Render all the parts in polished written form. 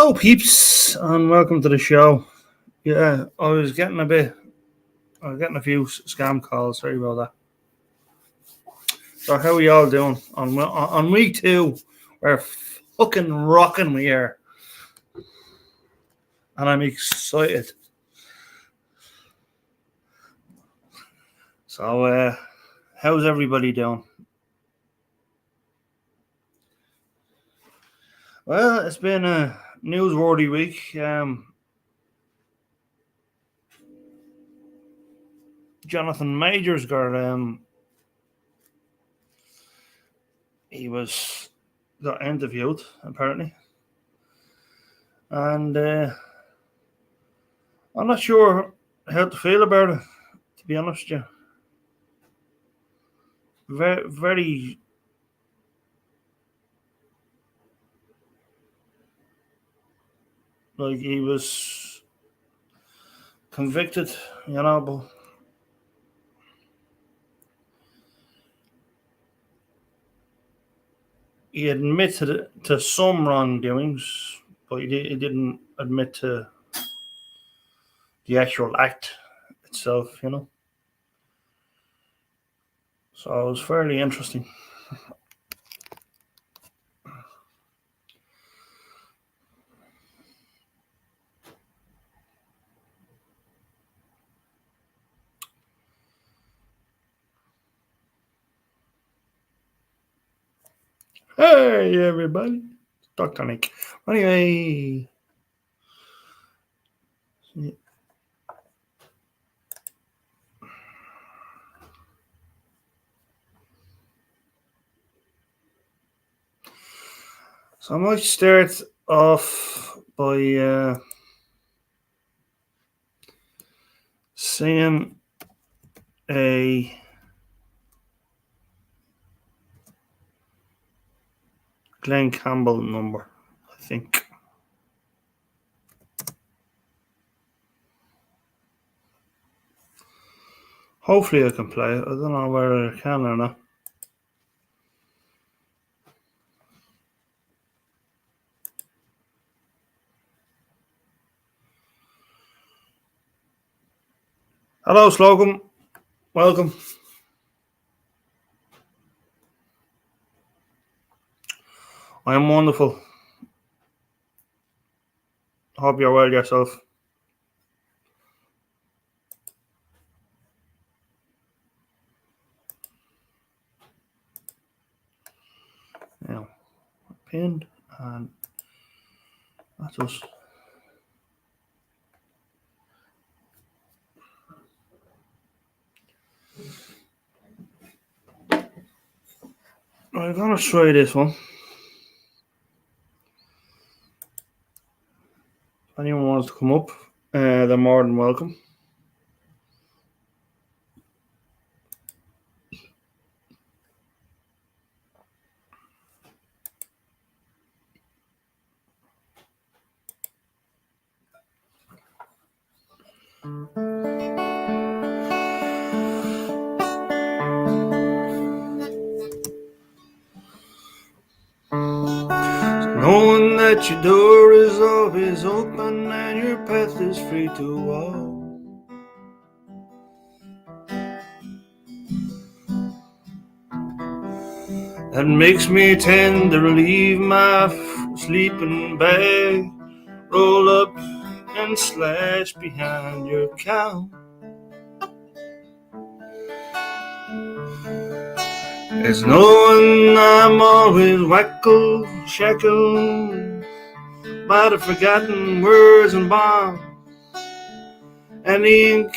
Hello, peeps, and welcome to the show. Yeah, I was getting a few scam calls. Sorry about that. So, how are you all doing on week two? We're fucking rocking here, and I'm excited. So, how's everybody doing? Well, it's been a newsworthy week. Jonathan Majors got interviewed apparently, and I'm not sure how to feel about it. To be honest, with you, very like he was convicted, but he admitted to some wrongdoings, but he didn't admit to the actual act itself, So it was fairly interesting. Hey, everybody. Dr. Nick. Anyway. So I might start off by saying a Glenn Campbell number, I think. Hopefully I can play it. I don't know whether I can or not. Hello, Slocum. Welcome. I am wonderful. Hope you're well yourself. Now, pinned, and that's us. I'm gonna try this one. If anyone wants to come up, they're more than welcome. Knowing that your door is always open and your path is free to walk. That makes me tend to leave my sleeping bag, roll up and slash behind your couch. It's knowing I'm always shackled by the forgotten words and bonds, and the ink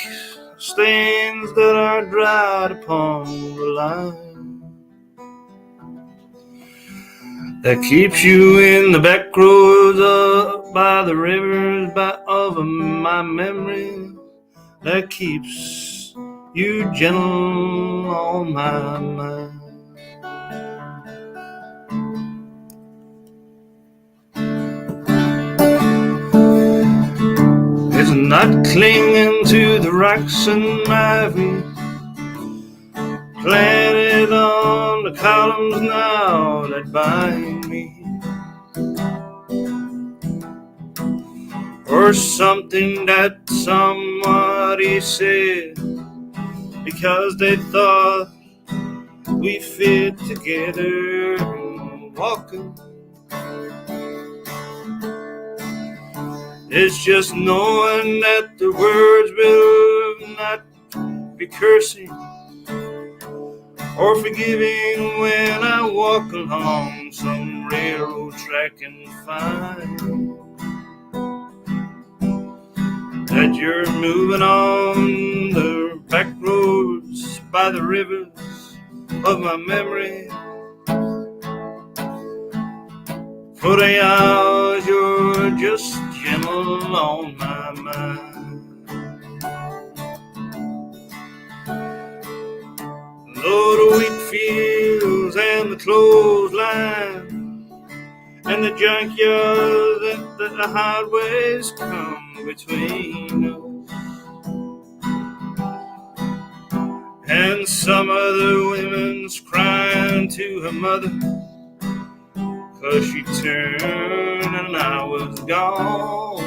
stains that are dried upon the line, that keeps you in the back roads up by the rivers of my memory, that keeps you gentle on my mind. It's not clinging to the rocks and ivy planted on the columns now that bind me. or something that somebody said, because they thought we fit together walking. It's just knowing that the words will not be cursing or forgiving when I walk along some railroad track and find that you're moving on the back roads by the rivers of my memory. For the hours you're just gentle on my mind. Though the wheat fields and the clothesline and the junkyard that the highways come between us, and some other women's crying to her mother 'cause she turned and I was gone,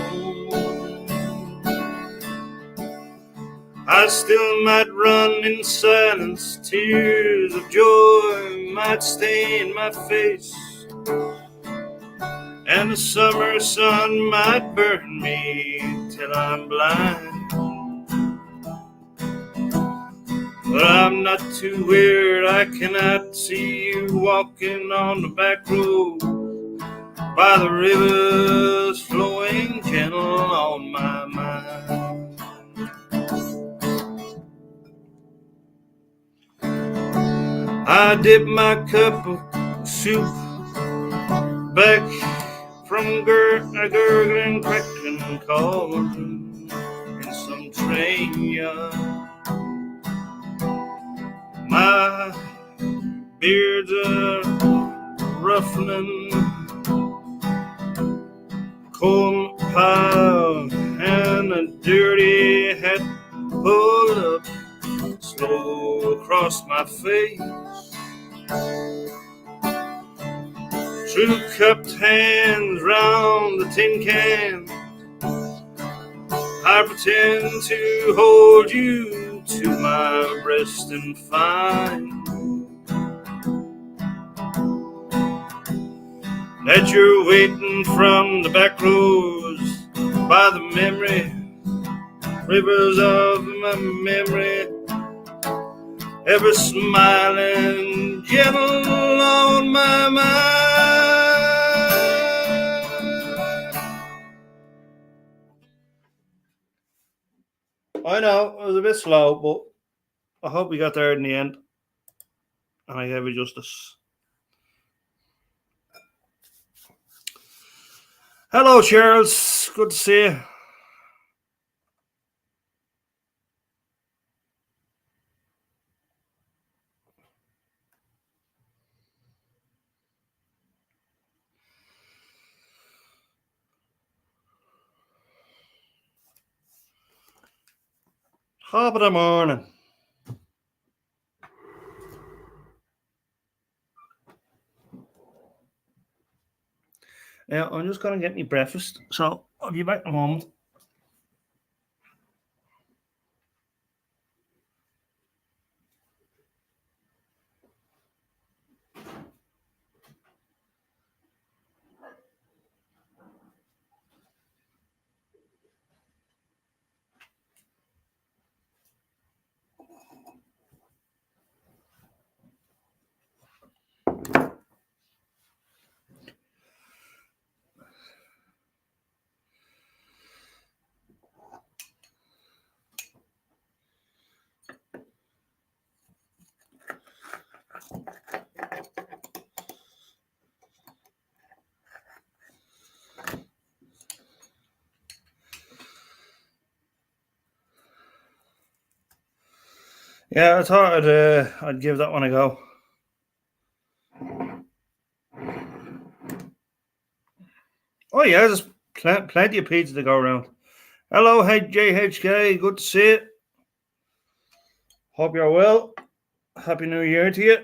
I still might run in silence. Tears of joy might stain my face, and the summer sun might burn me till I'm blind. But I'm not too weird, I cannot see you walking on the back road by the rivers flowing gentle on my mind. I dip my cup of soup back from a gurgling, crackling cauldron in some train yard. My beard's a ruffling coal pile and a dirty hat pulled up slow across my face. Two cupped hands round the tin can, I pretend to hold you to my breast and find that you're waiting from the back roads by the memory, rivers of my memory, ever smiling, gentle on my mind. I know, it was a bit slow, but I hope we got there in the end, and I gave it justice. Hello, Charles. Good to see you. Top of the morning. Yeah, I'm just going to get me breakfast, so I'll be back in a moment. Yeah, I thought I'd give that one a go. Oh yeah, there's plenty of pizza to go around. Hello, JHK. Good to see you. Hope you're well. Happy New Year to you.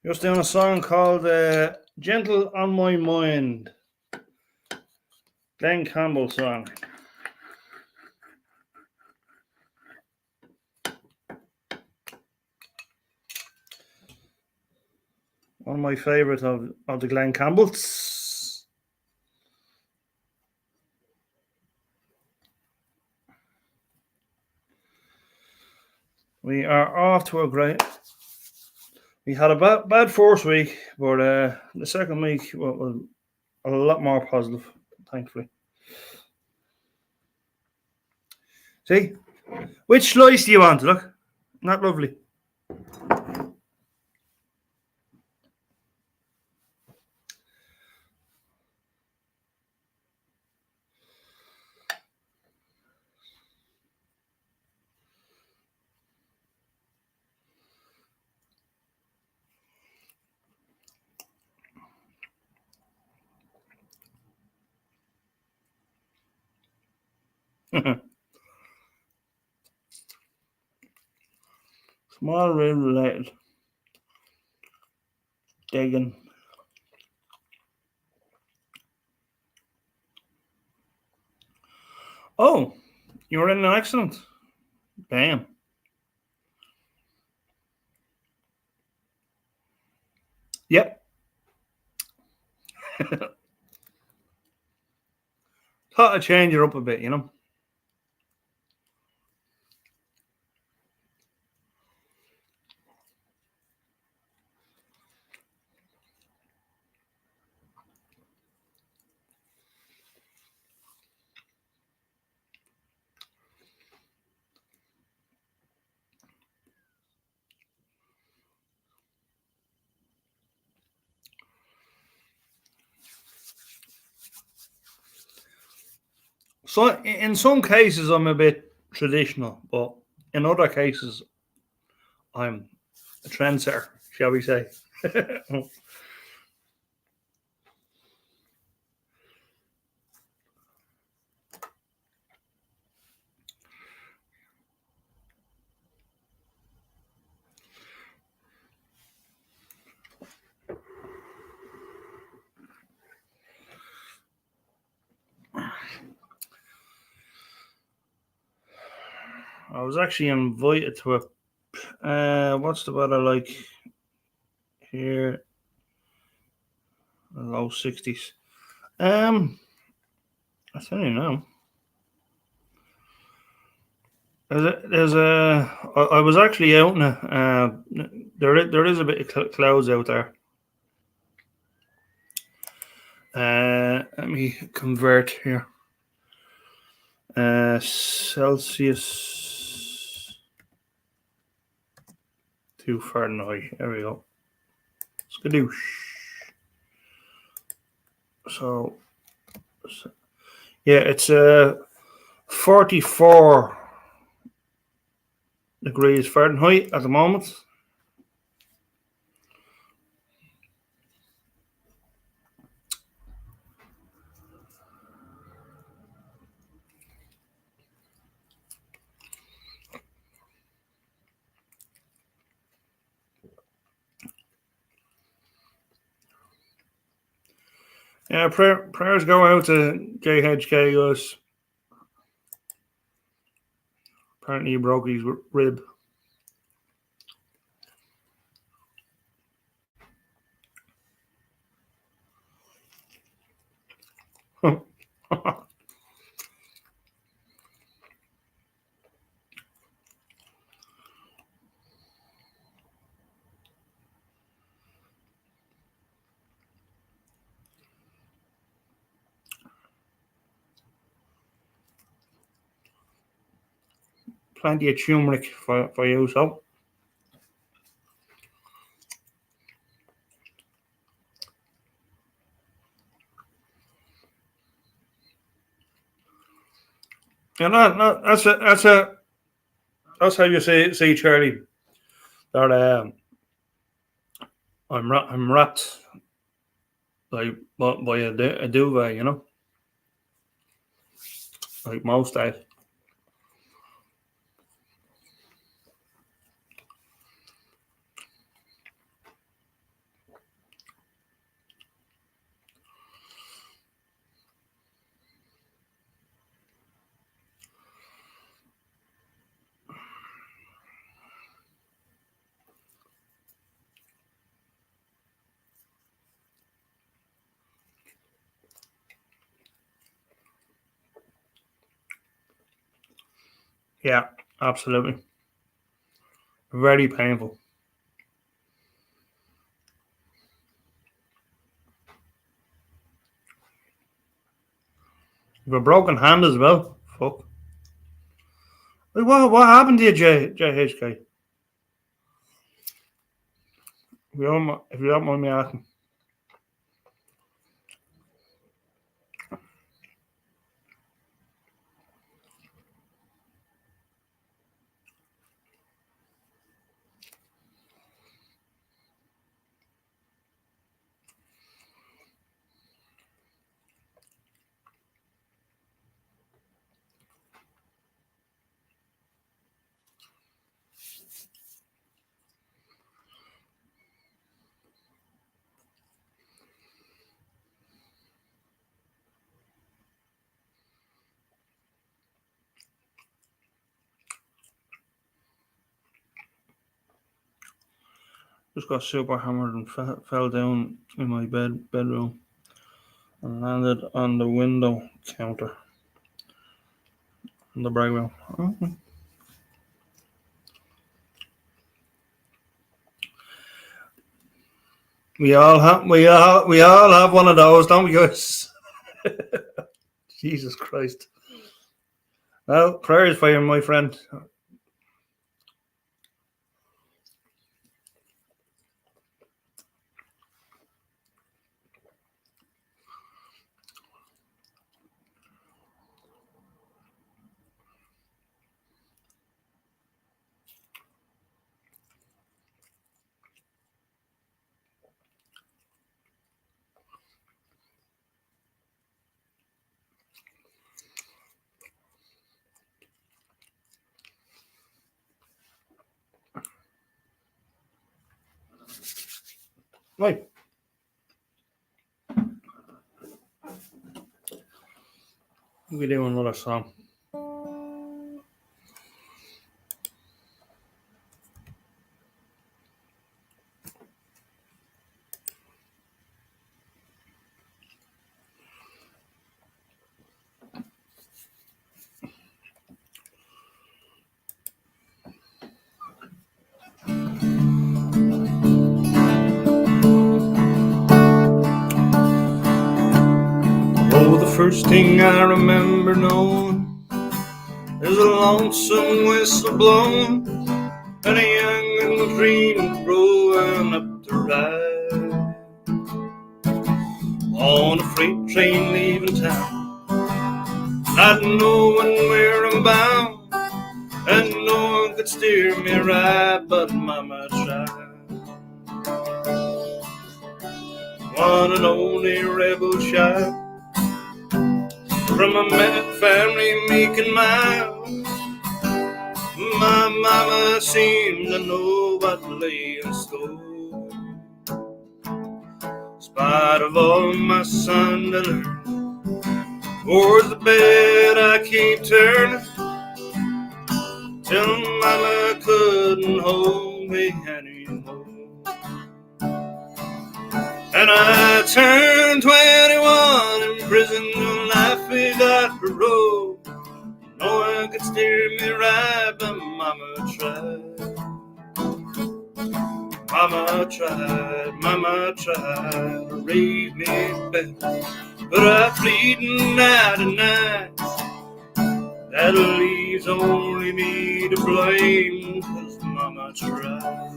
Just doing a song called Gentle on My Mind. Glenn Campbell song. One of my favourite of the Glenn Campbells. We are off to a great. We had a bad first week, but the second week was a lot more positive, thankfully. See? Which slice do you want? Look, not lovely. Small related. Digging. Oh, you were in an accident. Damn. Yep. Thought I'd change it up a bit, you know. So in some cases, I'm a bit traditional, but in other cases, I'm a trendsetter, shall we say? I was actually invited to a what's the weather like here? Low 60s. I tell you now. I was actually out in there is a bit of clouds out there. Let me convert here. Celsius to Fahrenheit. There we go. Skadoosh. So yeah, it's 44 degrees Fahrenheit at the moment. Yeah, prayers go out to JHK, guys. Apparently he broke his rib. Plenty of turmeric for you, so. Yeah, no, that's how you see Charlie. That I'm wrapped like by a duvet, you know, like most days. Yeah, absolutely. Very painful. You have a broken hand as well. Fuck. Wait, what happened to you, JHK? If you don't mind me asking. Just got super hammered and fell down in my bedroom and landed on the window counter in the brag room. We all have one of those, don't we, guys? Jesus Christ. Well, prayers for you, my friend. Right. We do another song. Oh, the first thing I remember knowing is a lonesome whistle blowing and a young and green growing up the ride on a freight train leaving town, not knowing where I'm bound, and no one could steer me right, but Mama tried. One and only rebel child from a family meek and mild, my mama seemed to know what lay in store. In spite of all my son to learn, towards the bed I keep turning, till mama couldn't hold me anymore. And I turned 21 in prison, life without parole. No one could steer me right, but Mama tried. Mama tried to raise me back, but I plead night and night. That leaves only me to blame, 'cause Mama tried.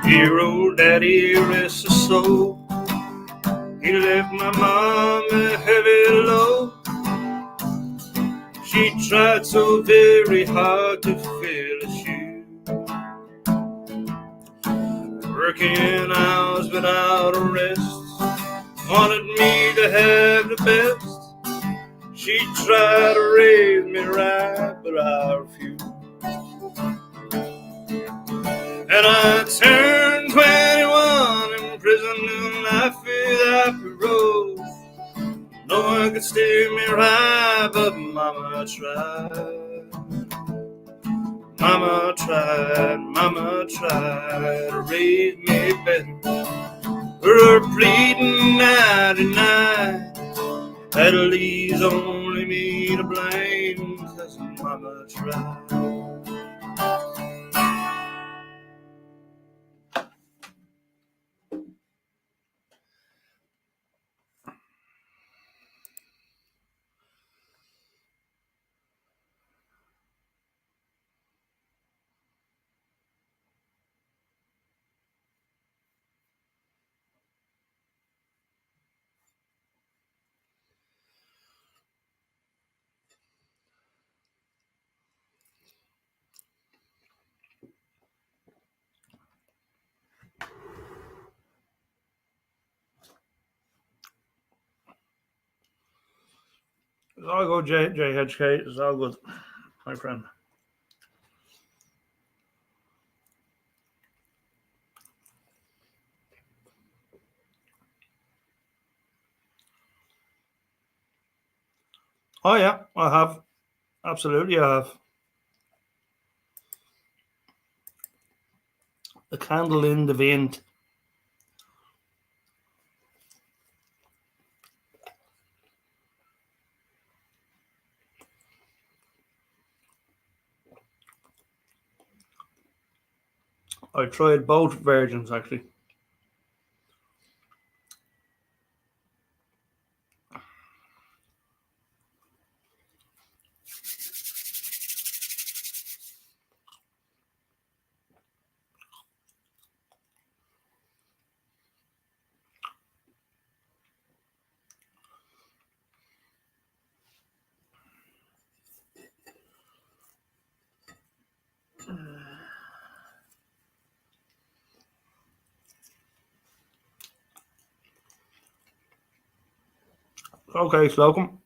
Dear old daddy, rest his soul, he left my mom a heavy load. She tried so very hard to fill his shoes, working hours without a rest, wanted me to have the best. She tried to raise me right, but I refused. And I turned 21 in prison, and life without parole. could steer me right, but Mama tried. Mama tried to raise me better. Her pleading night and night, that leaves only me to blame, 'cause Mama tried. It's all good, JHK. It's all good, my friend. Oh, yeah, I have. Absolutely, I have. The Candle in the Wind. I tried both versions, actually. Okay, Slocum.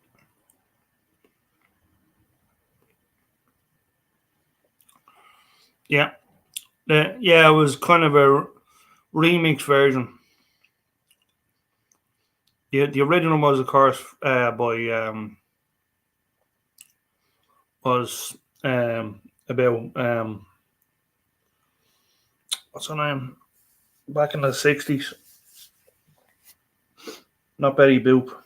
Yeah. Yeah, it was kind of a remix version. The original was, of course, was about what's her name, back in the 60s. Not Betty Boop.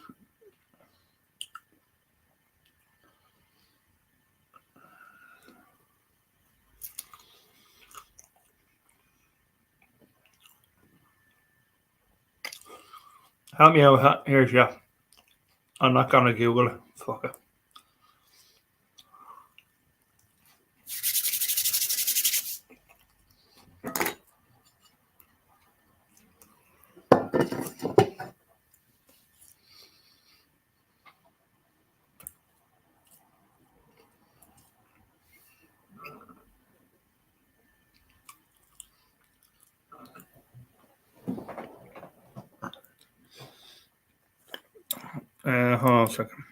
Help me out here, yeah. I'm not gonna Google it. Fuck it. Hold on a second.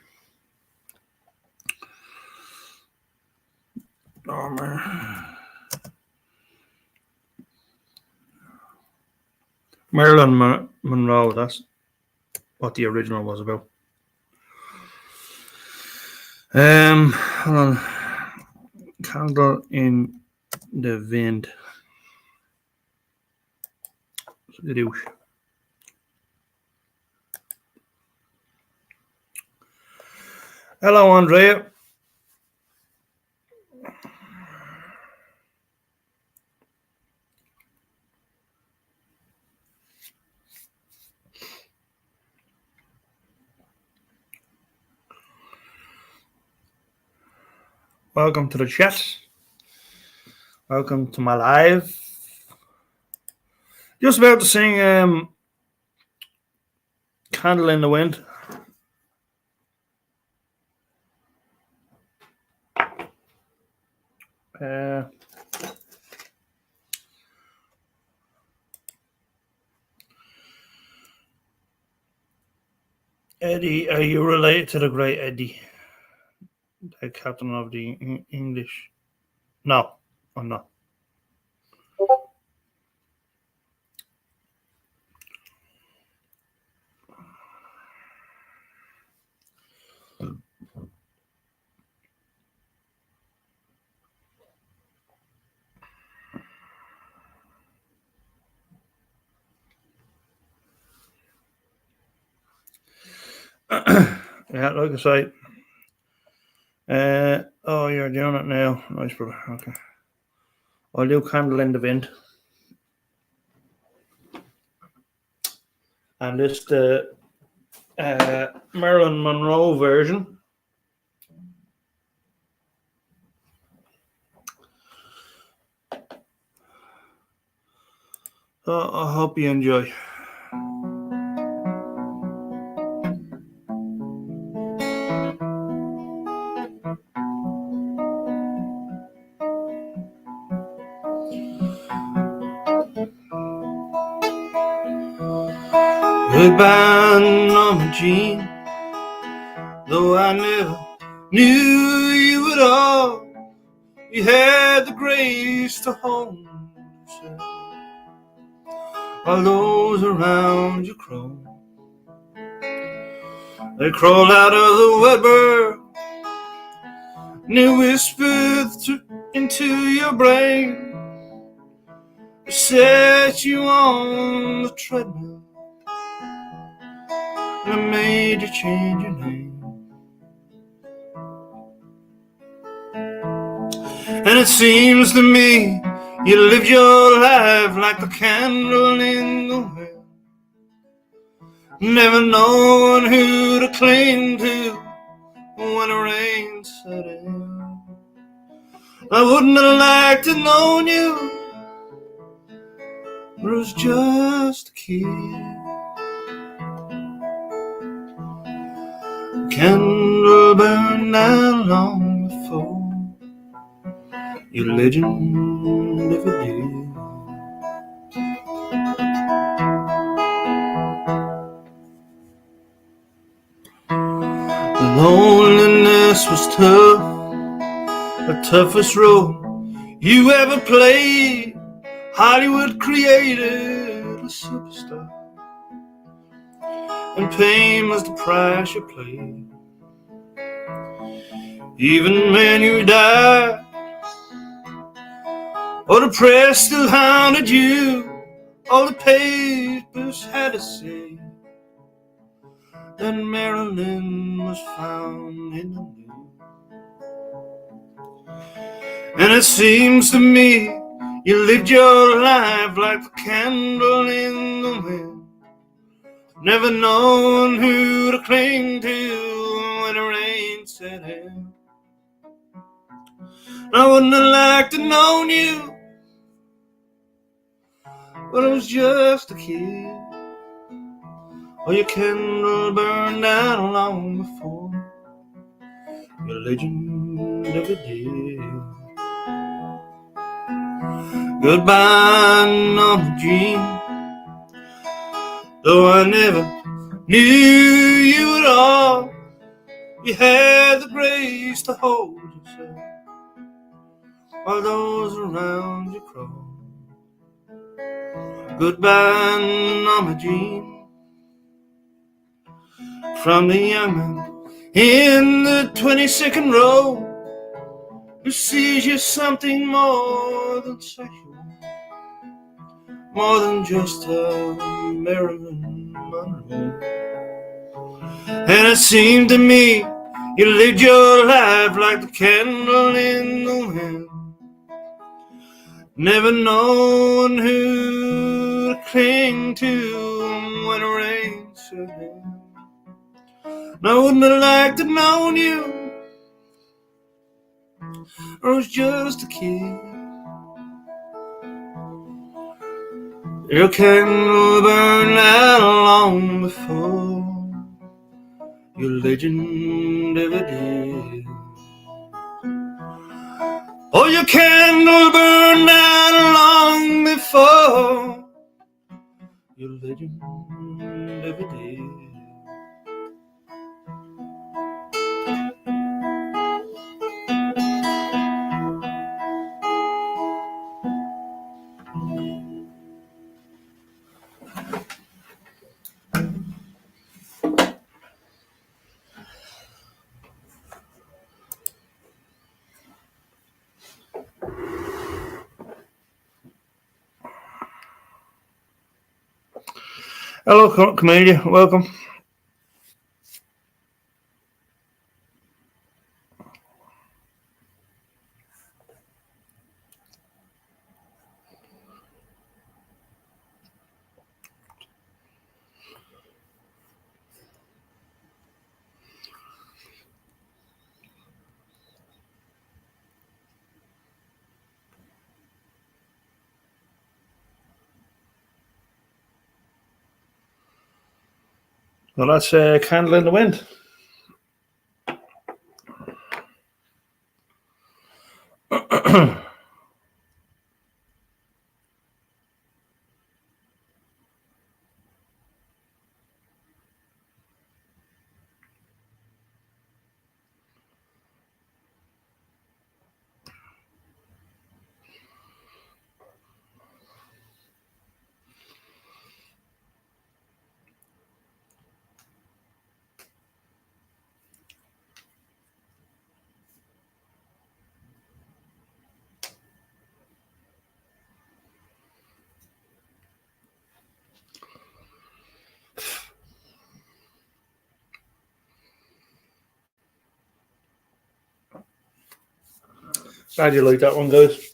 Marilyn Monroe. That's what the original was about. Hold on. Candle in the Wind. Hello, Andrea. Welcome to the chat. Welcome to my live. Just about to sing Candle in the Wind. Eddie, are you related to the great Eddie, the captain of the English? No, I'm not. Yeah, like I say. Oh, you're doing it now. Nice, brother. Okay. I'll do Candle in the Wind. And this the Marilyn Monroe version. I hope you enjoy. Goodbye, Norma Jean. Though I never knew you at all, you had the grace to hold yourself while those around you crawl. They crawled out of the wetbird and they whispered into your brain. They set you on the treadmill and they made you change your name. And it seems to me you lived your life like a candle in the wind, never knowing who to cling to when the rain set in. I wouldn't have liked to known you, but it was just a kid. Candle burned out long before your legend ever did. The loneliness was tough, the toughest role you ever played. Hollywood created a superstar, and pain was the price you paid. Even when you died, or the press still hounded you, all the papers had to say that Marilyn was found in the news. And it seems to me you lived your life like a candle in the wind, never knowing who to cling to when the rain set in. I wouldn't have liked to known you, but I was just a kid. Oh, your candle burned out long before your legend ever did. Goodbye, Norma Jean. Though I never knew you at all, you had the grace to hold yourself while those around you crawl. Goodbye, Norma Jean. From the young man in the 22nd row who sees you something more than sexual, more than just a Marilyn Monroe. And it seemed to me you lived your life like the candle in the wind, never knowing who to cling to when the rain set in. I wouldn't have liked to have known you, I was just a kid. Your candle burned out long before your legend ever did. Oh, your candle burned out long before your legend ever did. Hello, Camellia. Welcome. Well, that's Candle in the Wind. Glad you like that one, guys.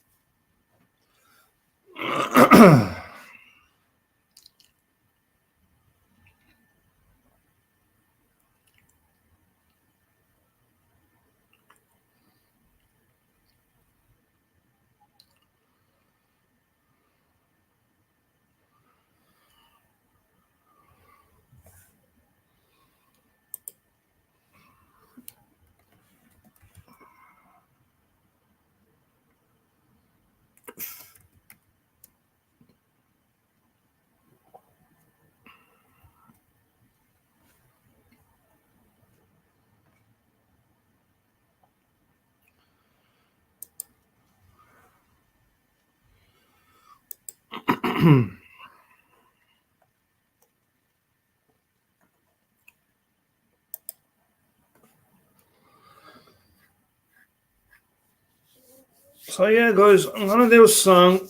So yeah, guys, I'm gonna do a song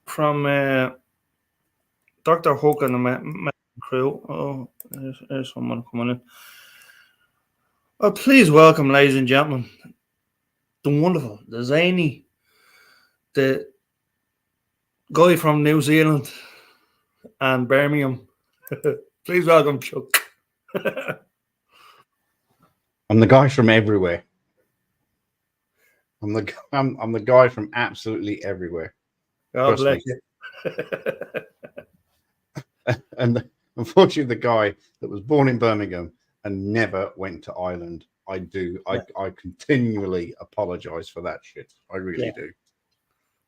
from Dr. Hook and the Crew. Oh, there's someone coming in. Oh, please welcome, ladies and gentlemen, the wonderful, the zany, the guy from New Zealand and Birmingham. Please welcome Chuck. I'm the guy from everywhere. I'm the guy from absolutely everywhere. God bless you. And unfortunately, the guy that was born in Birmingham and never went to Ireland. I continually apologize for that shit. I really do.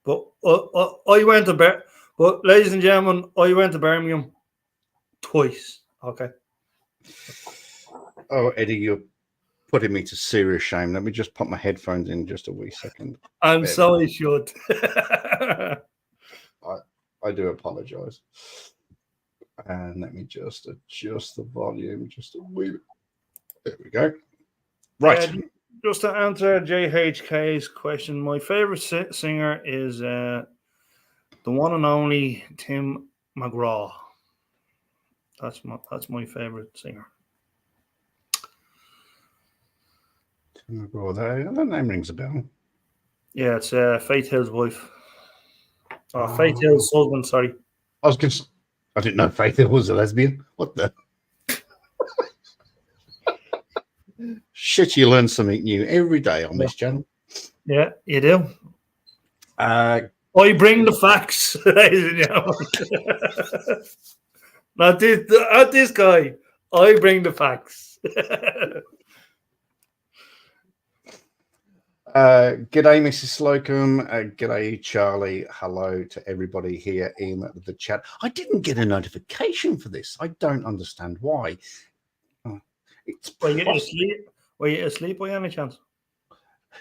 But I went to but ladies and gentlemen, I went to Birmingham twice. Okay. Oh, Eddie, you're putting me to serious shame. Let me just put my headphones in just a wee second. I'm sorry, should. I do apologize. And let me just adjust the volume just a wee bit. There we go. Right. Just to answer JHK's question, my favorite singer is the one and only Tim McGraw. That's my favorite singer. Tim McGraw, that name rings a bell. Yeah, it's Faith Hill's wife. Faith Hill's husband, sorry. I didn't know Faith Hill was a lesbian. What the? Shit, you learn something new every day on this channel. Yeah, you do. I bring the facts, ladies and gentlemen. Not this guy. I bring the facts. G'day, Mrs. Slocum. G'day, Charlie. Hello to everybody here in the chat. I didn't get a notification for this. I don't understand why. Were you asleep by any chance?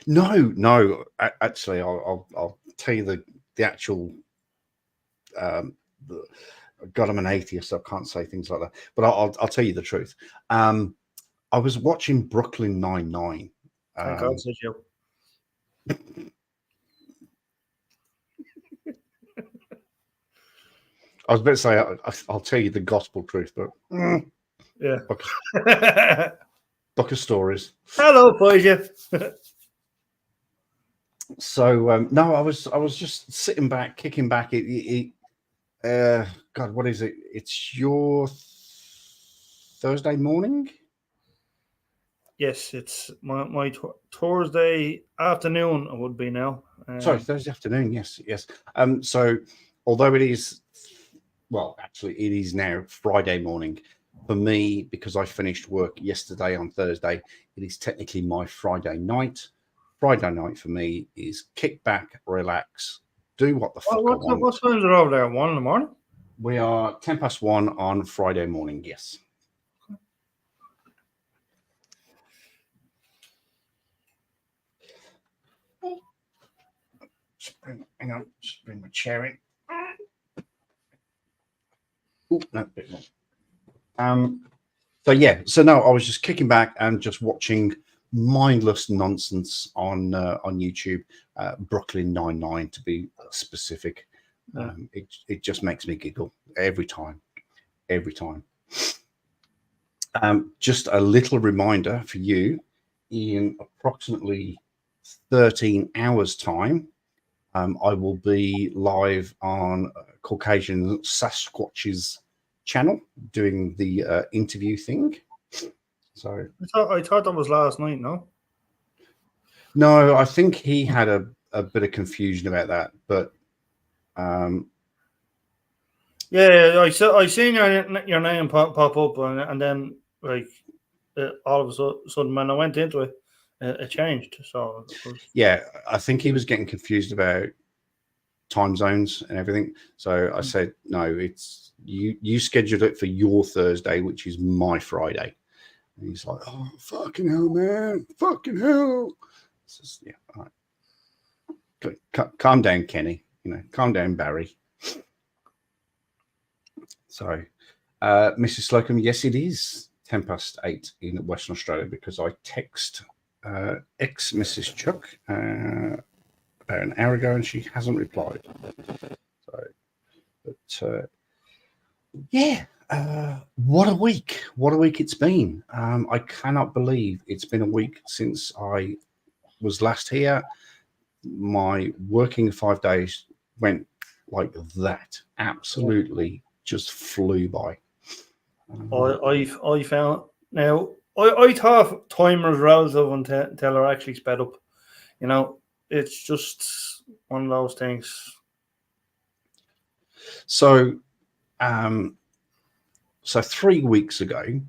No. Actually, I'll tell you the actual. God, I'm an atheist, so I can't say things like that. But I'll tell you the truth. I was watching Brooklyn Nine-Nine. Thank God, says you. I was about to say I'll tell you the gospel truth, but yeah, book of stories. Hello, Poja. So no, I was just sitting back, kicking back. God, what is it? It's your Thursday morning. Yes, it's my Thursday afternoon. It would be now. Sorry, Thursday afternoon. Yes. So although it is, well, actually, it is now Friday morning. for me, because I finished work yesterday on Thursday, it is technically my Friday night. Friday night for me is kick back, relax, do what the fuck I want. What times are over there? 1 in the morning? We are 1:10 on Friday morning, yes. Hang on, just bring my chair in. Oh, no, a bit more. So yeah, so no, I was just kicking back and just watching mindless nonsense on YouTube. Brooklyn Nine-Nine, to be specific. It just makes me giggle every time. Just a little reminder for you: in approximately 13 hours' time, I will be live on Caucasian Sasquatch's channel doing the interview thing. So I thought that was last night. no, I think he had a bit of confusion about that, but yeah, I seen your name pop up, and then like all of a sudden when I went into it, it changed. So yeah, I think he was getting confused about time zones and everything. So I said, no, it's you scheduled it for your Thursday, which is my Friday. And he's like, oh, fucking hell, man. Fucking hell. Just, yeah, all right. Good. Calm down, Kenny. Calm down, Barry. So, Mrs. Slocum, yes, it is 8:10 in Western Australia because I text ex-Mrs. Chuck about an hour ago and she hasn't replied. So, but yeah, what a week! What a week it's been. I cannot believe it's been a week since I was last here. My working 5 days went like that. Absolutely, just flew by. I found now. I thought time was relative until it actually sped up. It's just one of those things. So 3 weeks ago,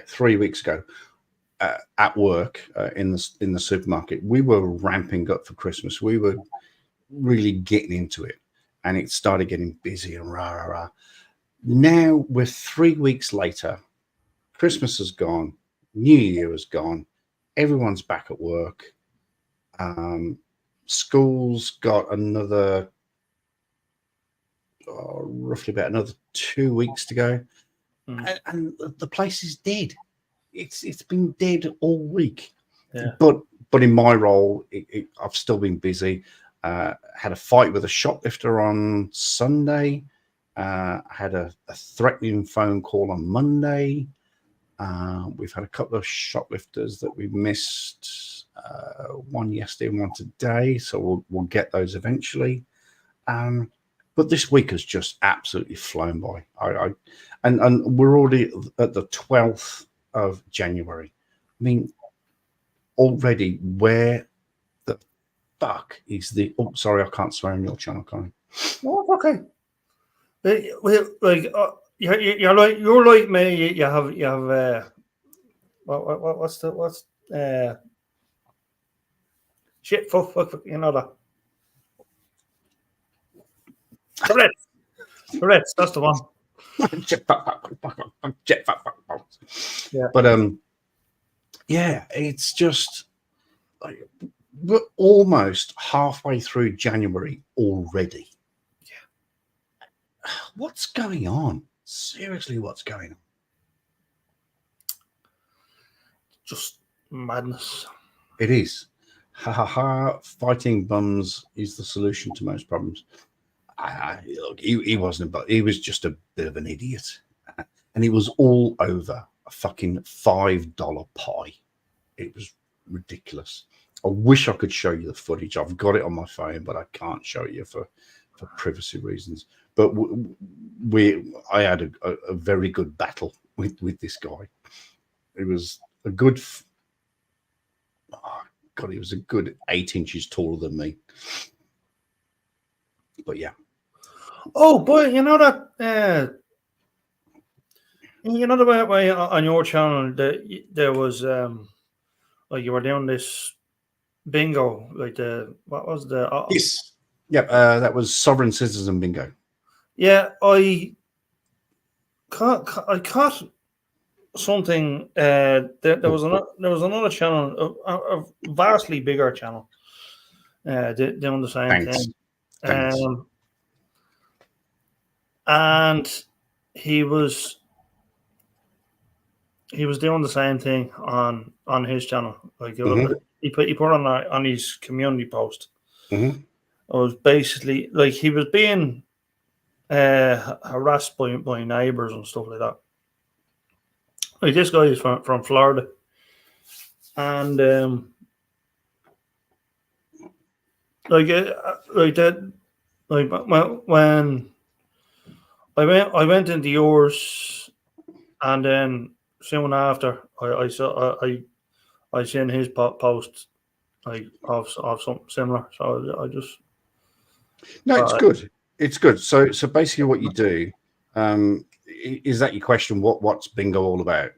3 weeks ago, at work in the supermarket, we were ramping up for Christmas. We were really getting into it, and it started getting busy and rah rah rah. Now we're 3 weeks later. Christmas has gone. New Year has gone. Everyone's back at work. School's got another roughly about another 2 weeks to go, and the place is dead. It's been dead all week. Yeah. But in my role, I've still been busy. Had a fight with a shoplifter on Sunday. Had a threatening phone call on Monday. We've had a couple of shoplifters that we missed. One yesterday and one today. So we'll get those eventually. But this week has just absolutely flown by. And we're already at the 12th of January. I mean, already, where the fuck is the? Oh, sorry, I can't swear on your channel, can I? No, okay. Like you're like me. You have what's shit? Fuck, that. Tourette's, that's the one. Yeah. But yeah, it's just like we're almost halfway through January already. Yeah. What's going on? Seriously, what's going on? Just madness. It is. Ha ha ha. Fighting bums is the solution to most problems. Look, he wasn't, but he was just a bit of an idiot, and it was all over a fucking $5 pie. It was ridiculous. I wish I could show you the footage. I've got it on my phone, but I can't show you for privacy reasons. But I had a very good battle with this guy. It was a good. Oh God, he was a good 8 inches taller than me. But yeah. Oh, but you know that You know the way on your channel that there was like you were doing this bingo, like the what was the Yes. Yep. That was Sovereign Citizen Bingo. yeah, I caught something. There was another channel, a vastly bigger channel, doing the same Thanks. thing. Thanks. And he was doing the same thing on his channel. Like Mm-hmm. he put on his community post. Mm-hmm. It was basically like he was being harassed by neighbors and stuff like that. Like this guy is from Florida, and like that, like when I went into yours, and then soon after I saw I seen his post like of something similar. So I just No, it's uh, good. It's good. So basically, what you do is that your question? What's bingo all about?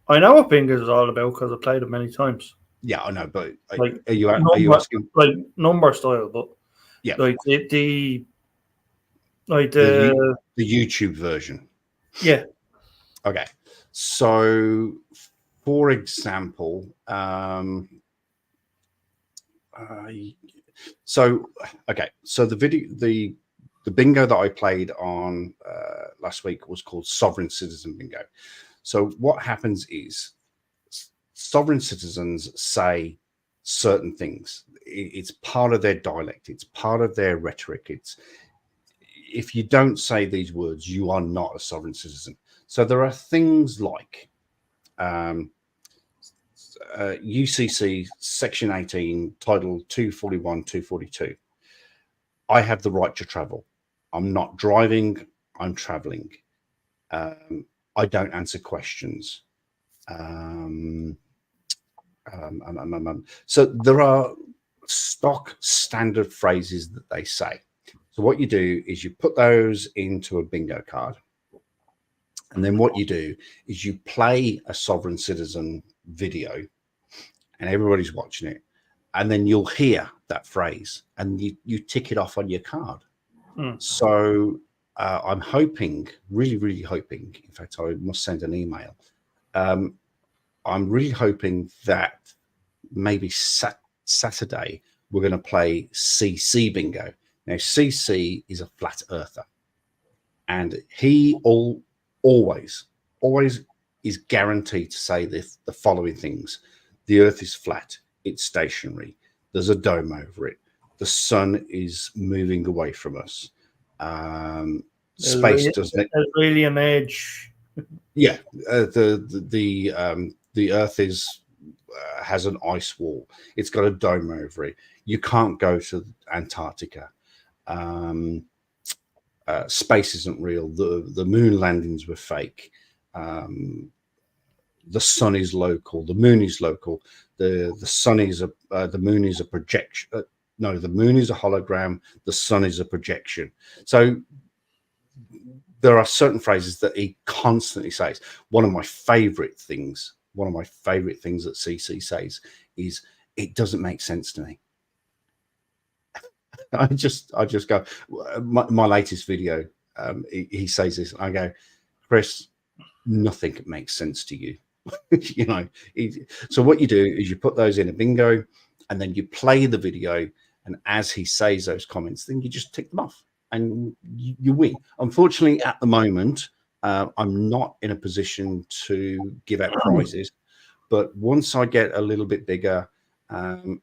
I know what bingo is all about because I played it many times. Yeah, I know, but Like are you number asking? like number style, but Yeah, like the like the the the YouTube version. yeah. Okay, so for example, so okay, so the bingo that I played on last week was called Sovereign Citizen Bingo. So what happens is sovereign citizens say certain things. It's part of their dialect. It's part of their rhetoric. It's if you don't say these words, you are not a sovereign citizen. So there are things like um, UCC Section 18, Title 241, 242. I have the right to travel. I'm not driving, I'm traveling. I don't answer questions. Um, so there are stock standard phrases that they say. So what you do is you put those into a bingo card. And then what you do is you play a sovereign citizen video and everybody's watching it. And then you'll hear that phrase and you tick it off on your card. Mm. So I'm hoping, really, really hoping, in fact, I must send an email. I'm really hoping that maybe Saturday we're going to play CC bingo. Now, CC is a flat earther, and he always is guaranteed to say the following things: the Earth is flat, it's stationary, there's a dome over it, the sun is moving away from us. Space doesn't. There's really an edge. Yeah, the Earth is has an ice wall. It's got a dome over it. You can't go to Antarctica. Um, Space isn't real. The moon landings were fake. Um, the sun is local. The moon is local. The sun is the moon is a projection. No, the moon is a hologram. The sun is a projection. So there are certain phrases that he constantly says. One of my favorite things that CC says is, "It doesn't make sense to me." I just go. My latest video, he says this. I go, Chris, nothing makes sense to you. you know. So what you do is you put those in a bingo, and then you play the video. And as he says those comments, then you just tick them off, and you win. Unfortunately, at the moment, I'm not in a position to give out prizes. But once I get a little bit bigger, and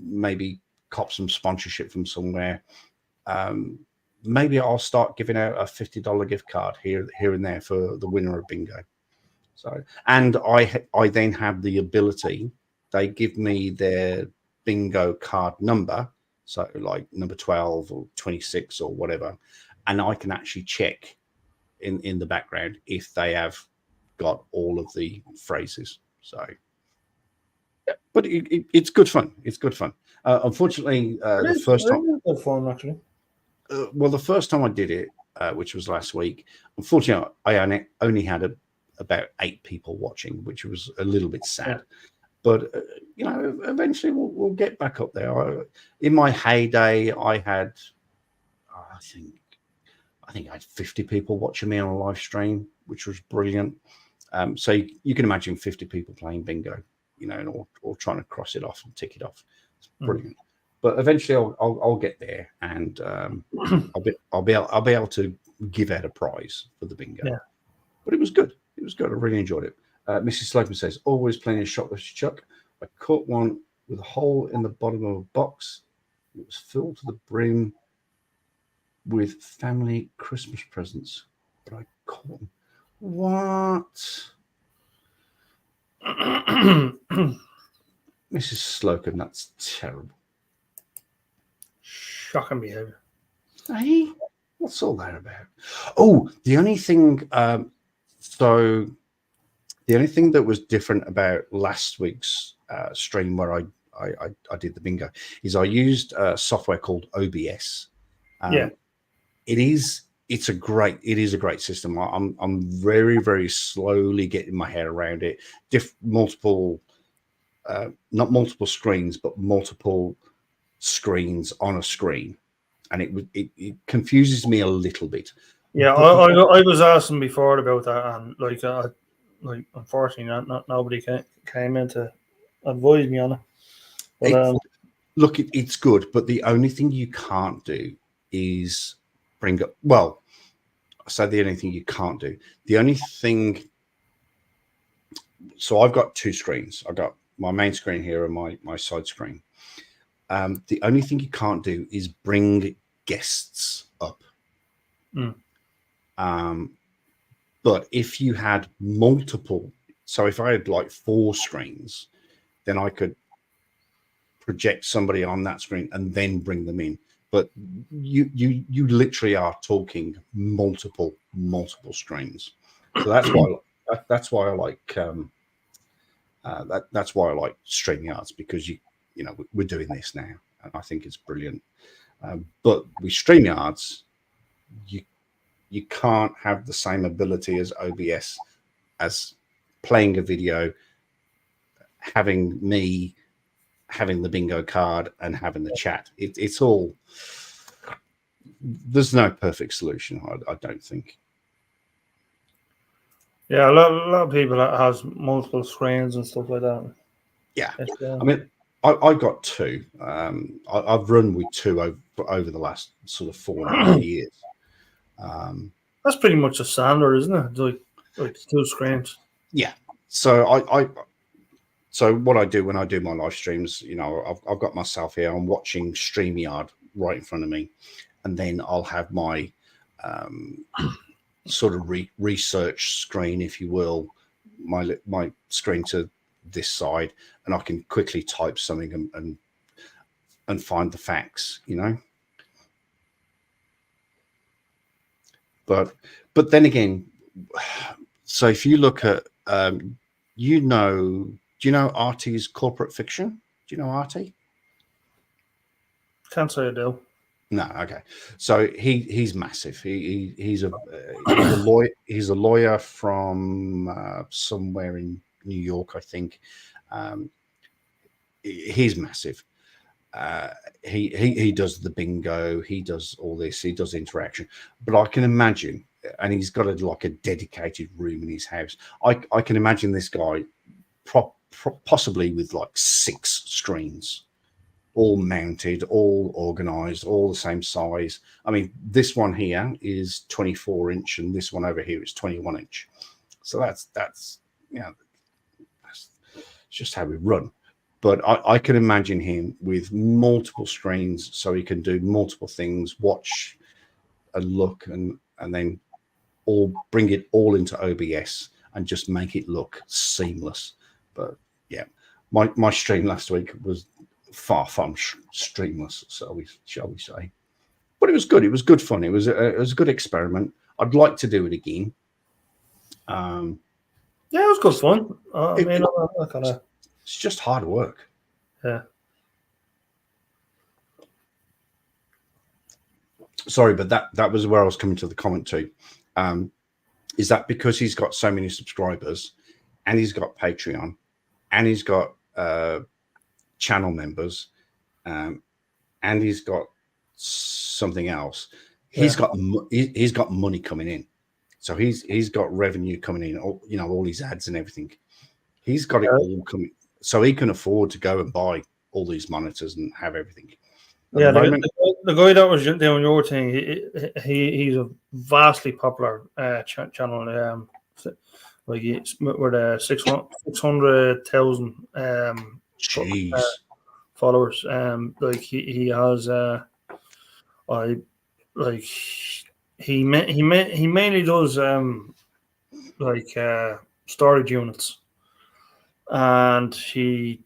maybe cop some sponsorship from somewhere, maybe I'll start giving out a $50 gift card here and there for the winner of bingo. So, and I then have the ability. They give me their bingo card number, so like number 12 or 26 or whatever, and I can actually check in the background if they have got all of the phrases. So, yeah, but it's good fun. It's good fun. Unfortunately, the first time, Good fun actually. well, the first time I did it, which was last week. Unfortunately, I only had about 8 people watching, which was a little bit sad. But eventually we'll get back up there. In my heyday, I had, I think I had 50 people watching me on a live stream, which was brilliant. So you can imagine 50 people playing bingo, or trying to cross it off and tick it off. It's brilliant. But eventually I'll get there, and I'll be able to give out a prize for the bingo. Yeah. But it was good. It was good. I really enjoyed it. Mrs. Slocum says, always playing a shotless chuck. I caught one with a hole in the bottom of a box. It was filled to the brim with family Christmas presents. But I caught them. What? Mrs. Slocum, that's terrible. Shocking behavior. Hey, what's all that about? Oh, the only thing... the only thing that was different about last week's stream where I did the bingo is I used software called OBS. It is a great system. I'm very, very slowly getting my head around it. Multiple, not multiple screens, but multiple screens on a screen, and it confuses me a little bit. Yeah, I was asking before about that, and unfortunately, not nobody came in to advise me on it. But, look, it's good, but the only thing you can't do is bring up. Well, I say the only thing you can't do. The only thing. So I've got 2 screens. I've got my main screen here and my side screen. The only thing you can't do is bring guests up. But if you had multiple, so if I had like 4 screens, then I could project somebody on that screen and then bring them in. But you literally are talking multiple screens. So that's why I like that's why I like StreamYards, because we're doing this now, and I think it's brilliant. But with StreamYards, you can't have the same ability as OBS, as playing a video, having the bingo card and having the chat. It's all, there's no perfect solution, I don't think. Yeah, a lot of people that has multiple screens and stuff like that. Yeah, I mean, I got 2. I've run with 2 over the last sort of 4.5 years. That's pretty much a standard, isn't it? Like 2 screens. Yeah. So so what I do when I do my live streams, I've got myself here. I'm watching StreamYard right in front of me, and then I'll have my sort of research screen, if you will, my screen to this side, and I can quickly type something and find the facts, But then again, so if you look at, do you know Artie's Corporate Fiction? Do you know Artie? Can't say I do. No, okay. So he's massive. He's a lawyer. He's a lawyer from somewhere in New York, I think. He's massive. He does the bingo. He does all this. He does interaction. But I can imagine, and he's got a dedicated room in his house. I can imagine this guy possibly with like 6 screens, all mounted, all organized, all the same size. I mean, this one here is 24 inch, and this one over here is 21 inch. So that's just how we run. But I can imagine him with multiple screens, so he can do multiple things, watch and look, and then bring it all into OBS and just make it look seamless. But yeah, my stream last week was far from streamless, shall we say? But it was good. It was good fun. It was a good experiment. I'd like to do it again. Yeah, it was good fun. It's just hard work. Yeah. sorry, but that was where I was coming to the comment to. Is that because he's got so many subscribers, and he's got Patreon, and he's got channel members, and he's got something else. He's got money coming in, so he's got revenue coming in. All his ads and everything. He's got it all coming, so he can afford to go and buy all these monitors and have everything. Yeah, the guy that was doing your thing, he's a vastly popular channel. Like with 600,000 followers. Like he has he mainly does storage units, and he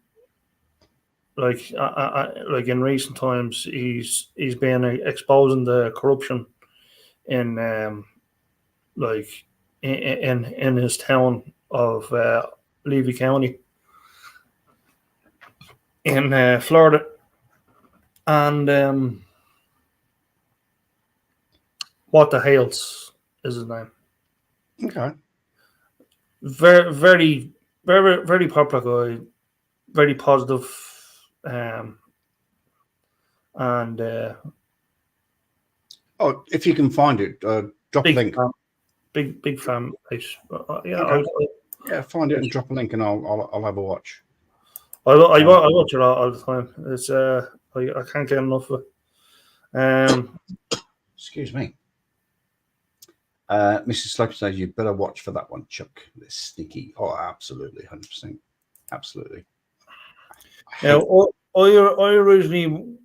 like in recent times he's been exposing the corruption in in his town of Levy County in Florida, and What the Hales is his name. Okay. Very, very, very, very popular guy. Very positive. And if you can find it, drop a link. Big fan. Yeah, find it and drop a link, and I'll have a watch. I watch it all the time. It's I can't get enough of it. Excuse me. Mrs. Slope says you better watch for that one, Chuck. It's sneaky. Oh, absolutely, 100%, absolutely. Yeah, I originally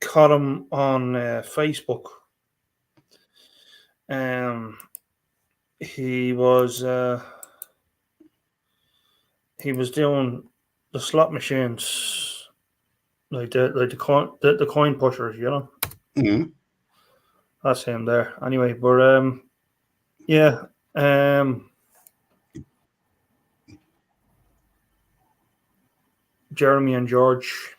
caught him on Facebook. He was doing the slot machines, the coin pushers, you know. Mm-hmm. That's him there. Anyway, but yeah. Jeremy and George.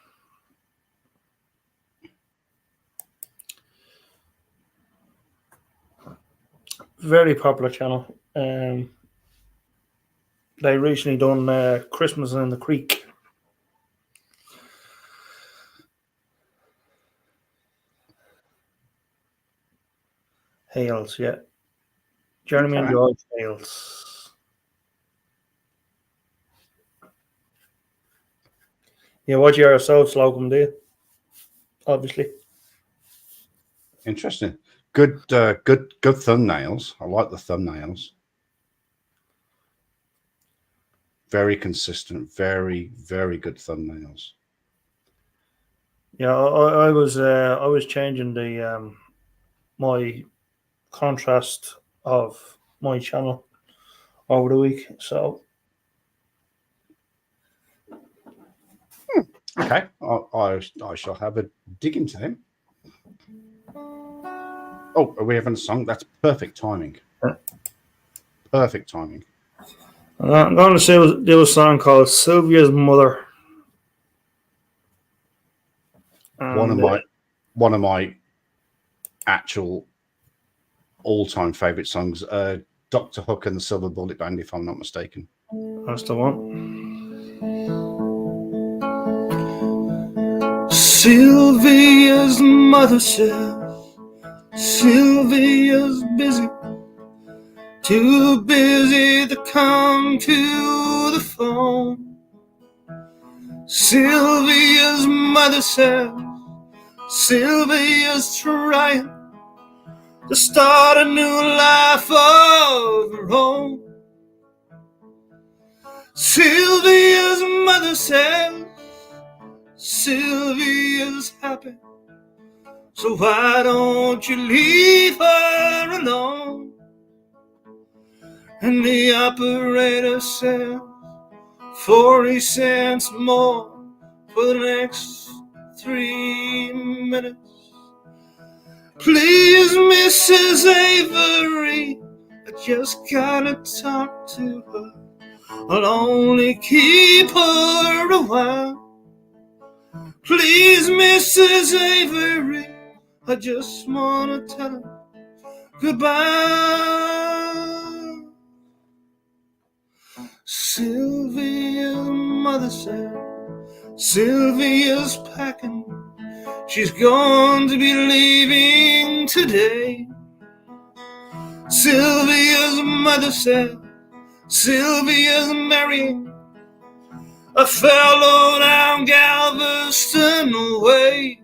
Very popular channel. They recently done Christmas in the Creek. Hales, yeah. Jeremy and George Hales. You watch yourself, Slocum, do you? Obviously. Interesting. Good thumbnails. I like the thumbnails. Very consistent. Very, very good thumbnails. Yeah, I was changing the my contrast of my channel over the week. So okay, I shall have a dig into them. Oh, are we having a song? That's perfect timing. Perfect timing. I'm going to do a song called Sylvia's Mother. And, one of my actual all-time favorite songs, Dr. Hook and the Silver Bullet Band, if I'm not mistaken. That's the one. Sylvia's mother says Sylvia's busy, too busy to come to the phone. Sylvia's mother says Sylvia's trying to start a new life of her own. Sylvia's mother says Sylvia's happy, so why don't you leave her alone? And the operator says 40 cents more for the next 3 minutes. Please, Mrs. Avery, I just gotta talk to her. I'll only keep her a while. Please, Mrs. Avery, I just want to tell her goodbye. Sylvia's mother said Sylvia's packing. She's going to be leaving today. Sylvia's mother said Sylvia's marrying a fellow down Galveston way.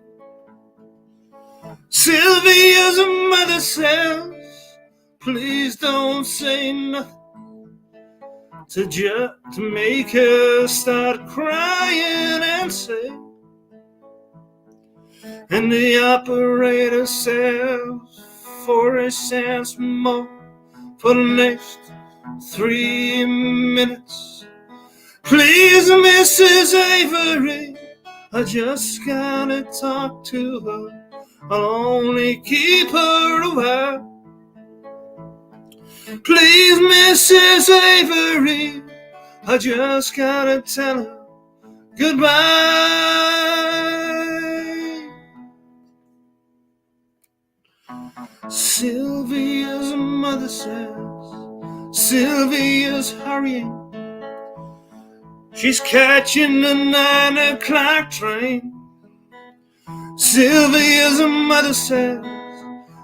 Sylvia's mother says, please don't say nothing to make her start crying and say. And the operator says 40 cents more for the next 3 minutes. Please, Mrs. Avery, I just gotta talk to her. I'll only keep her a while. Please, Mrs. Avery, I just gotta tell her goodbye. Sylvia's mother says Sylvia's hurrying. She's catching the 9 o'clock train. Sylvia's mother says,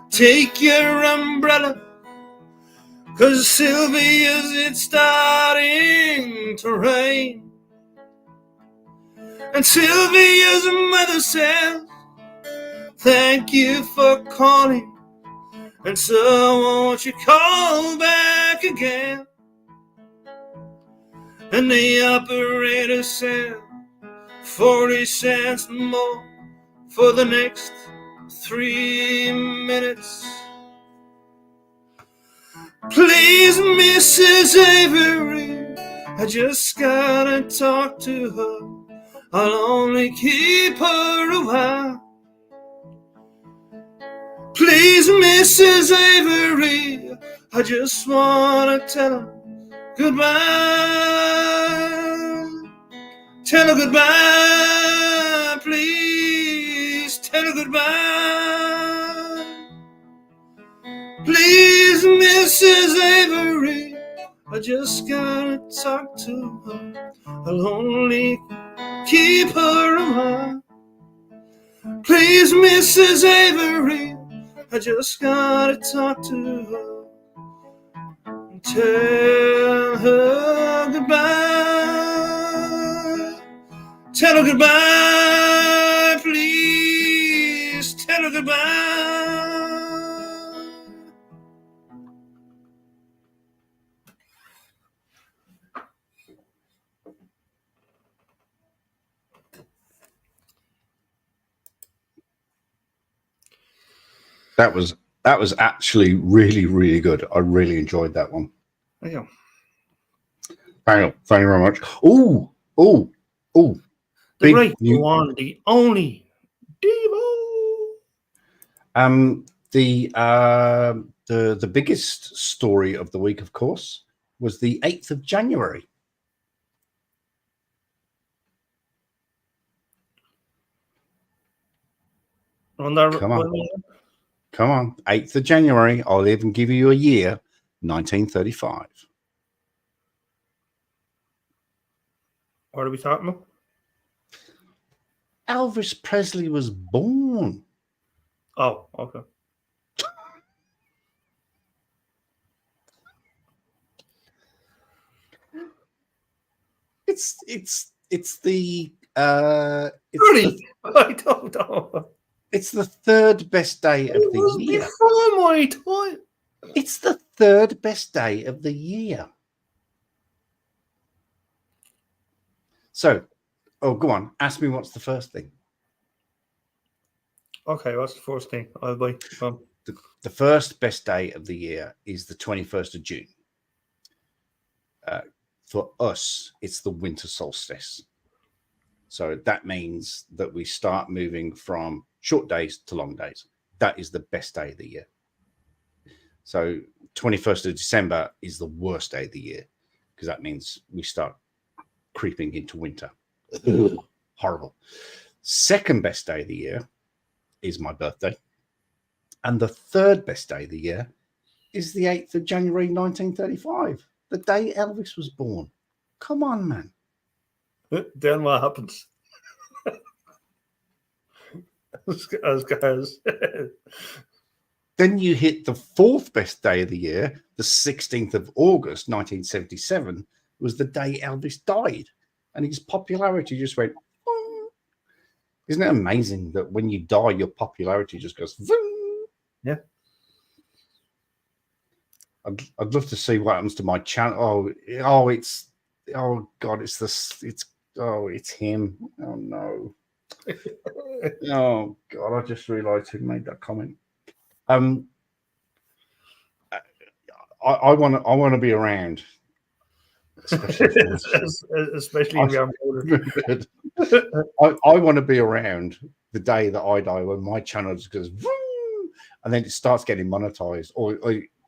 take your umbrella, 'cause Sylvia's it's starting to rain. And Sylvia's mother says, thank you for calling, and so won't you call back again. And the operator said 40 cents more for the next 3 minutes. Please, Mrs. Avery, I just gotta talk to her. I'll only keep her a while. Please, Mrs. Avery, I just wanna tell her goodbye. Tell her goodbye, please. Tell her goodbye. Please, Mrs. Avery, I just gotta talk to her. I'll only keep her a while. Please, Mrs. Avery, I just gotta talk to her. Tell her goodbye. Tell her goodbye, please. Tell her goodbye. That was actually really, really good. I really enjoyed that one. Yeah. Thank you very much. Oh. The great one, the only Devo. The biggest story of the week, of course, was the 8th of January. Come on, 8th of January. I'll even give you a year, 1935. What are we talking about? Elvis Presley was born. Oh, okay. It's the I don't know. It's the third best day of the year. Before my time. It's the third best day of the year. So, go on. Ask me what's the first thing. Okay, what's the first thing? I'll wait. The first best day of the year is the 21st of June. For us, it's the winter solstice. So that means that we start moving from short days to long days. That is the best day of the year. So 21st of December is the worst day of the year because that means we start creeping into winter. Horrible. Second best day of the year is my birthday, And the third best day of the year is the 8th of January 1935, the day Elvis was born. Come on, man. Then what happens? As guys. Then you hit the fourth best day of the year, the 16th of August 1977, was the day Elvis died. And his popularity just went, boom. Isn't it amazing that when you die, your popularity just goes, boom? Yeah. I'd love to see what happens to my channel. It's him. Oh no. Oh God, I just realized who made that comment. I want to be around, especially if you're older. I want to be around the day that I die when my channel just goes vroom, and then it starts getting monetized. Or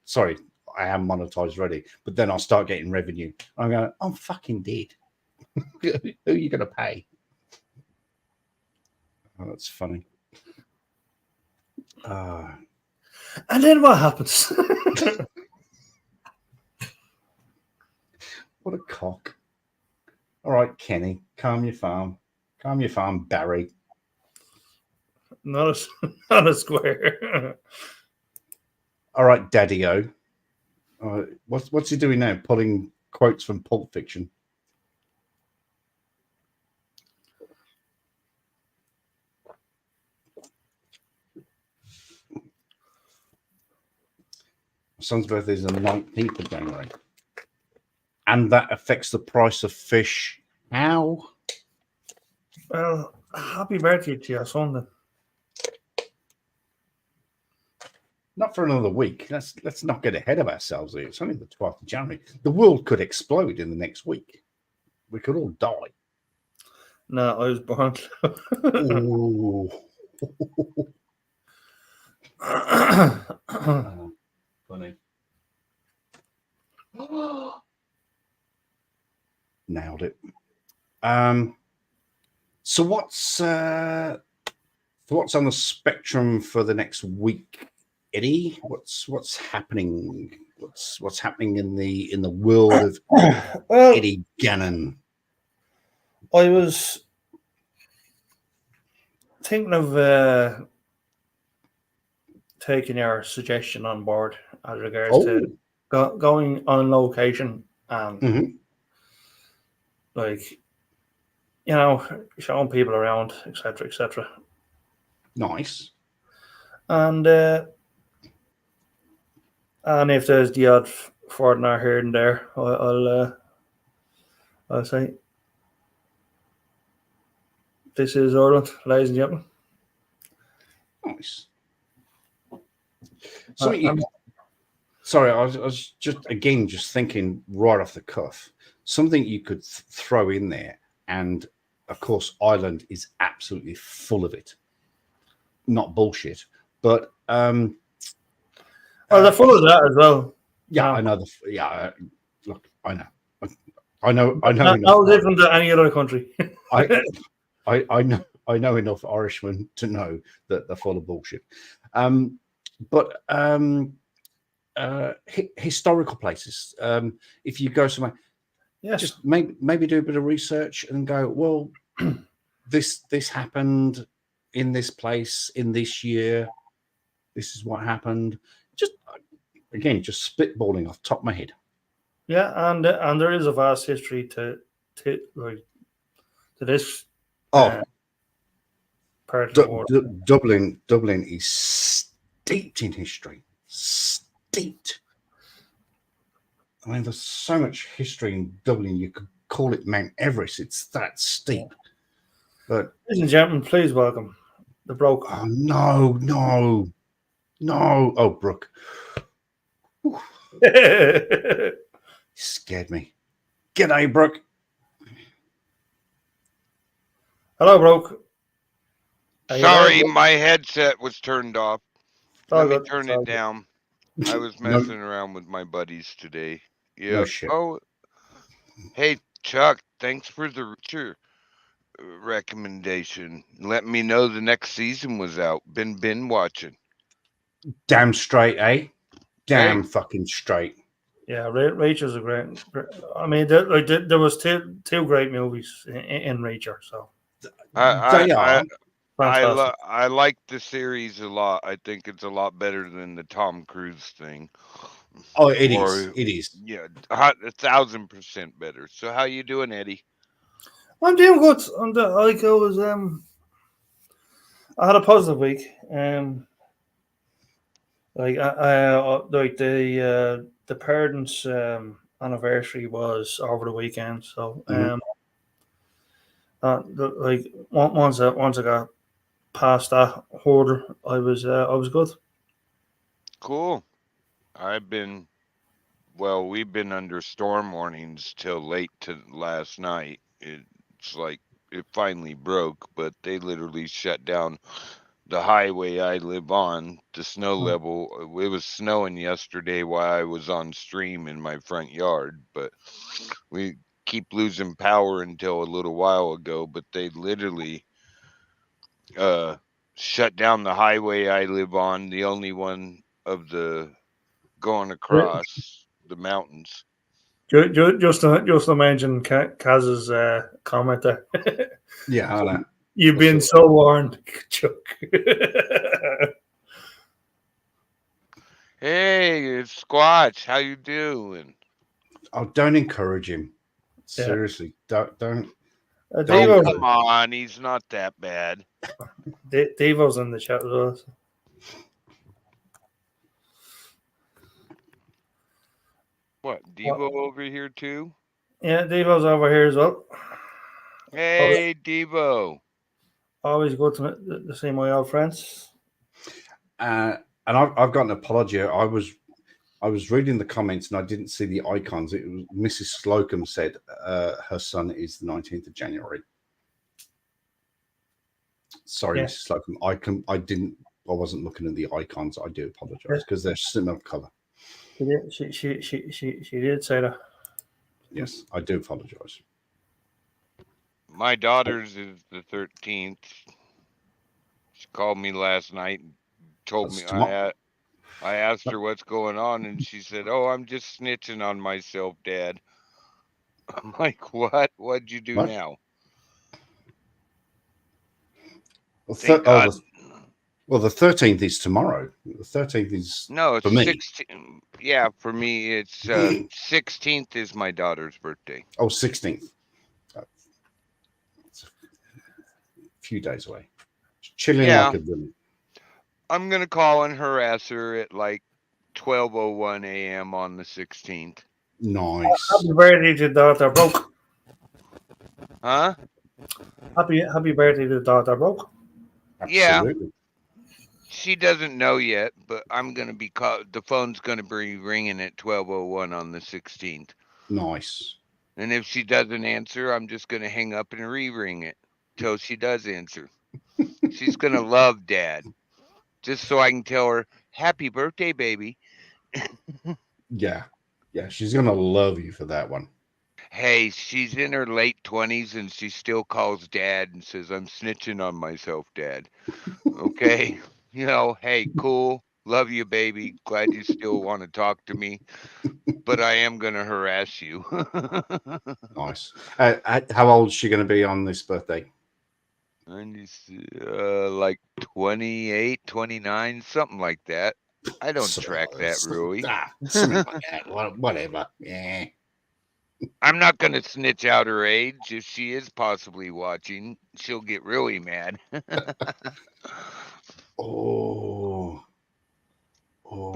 sorry, I am monetized already, but then I'll start getting revenue. I'm going, I'm fucking dead. Who are you going to pay? Oh, that's funny. And then what happens? What a cock. All right, Kenny, calm your farm. Calm your farm, Barry. Not a square. All right, Daddy-O. What's he doing now? Pulling quotes from Pulp Fiction. My son's birthday is the 19th of January. And that affects the price of fish. How? Well, happy birthday to your son then. Not for another week. Let's not get ahead of ourselves here. It's only the 12th of January. The world could explode in the next week. We could all die. No, I was born. Ooh. Funny. Nailed it. So what's on the spectrum for the next week, Eddie? What's happening? What's happening in the world of Eddie Gannon? I was thinking of taking your suggestion on board as regards to going on location and showing people around, etc., etc. Nice. And if there's the odd foreigner here and there, I'll say, this is Ireland, ladies and gentlemen. Nice. Sorry, I was just thinking right off the cuff, something you could throw in there, and of course, Ireland is absolutely full of it. Not bullshit, but they're full of that as well. Yeah, I know. Look, I know. No different than any other country. I know enough Irishmen to know that they're full of bullshit. But historical places. If you go somewhere, just maybe do a bit of research and go, well, this happened in this place in this year. This is what happened. Just spitballing off the top of my head. Yeah, and there is a vast history to this. Part of the world. Dublin is steeped in history. Steeped. I mean, there's so much history in Dublin. You could call it Mount Everest. It's that steep. But ladies and gentlemen, please welcome the Broke. Oh no! Oh, Brooke. Scared me. G'day, Brooke. Hello, Broke. Sorry, my headset was turned off. Let me turn it down. I was messing around with my buddies today. Yeah. No shit. Oh, hey, Chuck. Thanks for the Richard recommendation. Let me know the next season was out. Been watching. Damn straight, eh? Damn Hey. fucking straight. Yeah, Reacher's a great. I mean, there was two great movies in Reacher, so They are. fantastic. I like the series a lot. I think it's a lot better than the Tom Cruise thing. Oh, it is. It is. Yeah, 1,000% better. So how you doing, Eddie? I'm doing good. Like I was I had a positive week. Like the parents' anniversary was over the weekend, so like once I got past that hurdle, I was good. Cool. We've been under storm warnings till late to last night. It's like it finally broke, but they literally shut down the highway I live on. The snow level, it was snowing yesterday while I was on stream in my front yard, but we keep losing power until a little while ago, but they literally shut down the highway I live on, the only one of the going across the mountains. Just imagine Kaz's comment there. Yeah, I know. You've been so warned, Chuck. Hey, it's Squatch. How you doing? Oh, don't encourage him. Seriously, don't. Devo's, Come on, he's not that bad. Devo's in the chat as well. What, Devo over here too? Yeah, Devo's over here as well. Hey, Devo. Always good to see my old friends. And I've got an apology. I was reading the comments and I didn't see the icons. It was Mrs. Slocum said her son is the 19th of January. Sorry, Yeah. Mrs. Slocum. I wasn't looking at the icons. I do apologize because they're similar color. She did say that. Yes, I do apologize. My daughter's is the 13th. She called me last night and told me I asked her what's going on, and she said, "Oh, I'm just snitching on myself, Dad." I'm like, "What? What'd you do now?" Well, the 13th is tomorrow. The 13th is no, it's for me. 16. Yeah, for me, it's 16th is my daughter's birthday. Oh, 16th. It's a few days away. Chilling like a villain. I'm gonna call and harass her at like 12:01 a.m. on the 16th. Nice. Happy birthday to daughter broke. Huh? Happy birthday to daughter broke. Absolutely. Yeah. She doesn't know yet, but I'm gonna be the phone's gonna be ringing at 12:01 on the 16th. Nice. And if she doesn't answer, I'm just gonna hang up and re-ring it till she does answer. She's gonna love Dad, just so I can tell her happy birthday, baby. Yeah, she's gonna love you for that one. Hey, she's in her late 20s and she still calls Dad and says, "I'm snitching on myself, Dad." Okay. Hey, cool. Love you, baby. Glad you still want to talk to me, but I am going to harass you. Nice. How old is she going to be on this birthday? Like 28, 29, something like that. I don't track that really. Something like that. Whatever. Yeah. I'm not going to snitch out her age. If she is possibly watching, she'll get really mad. But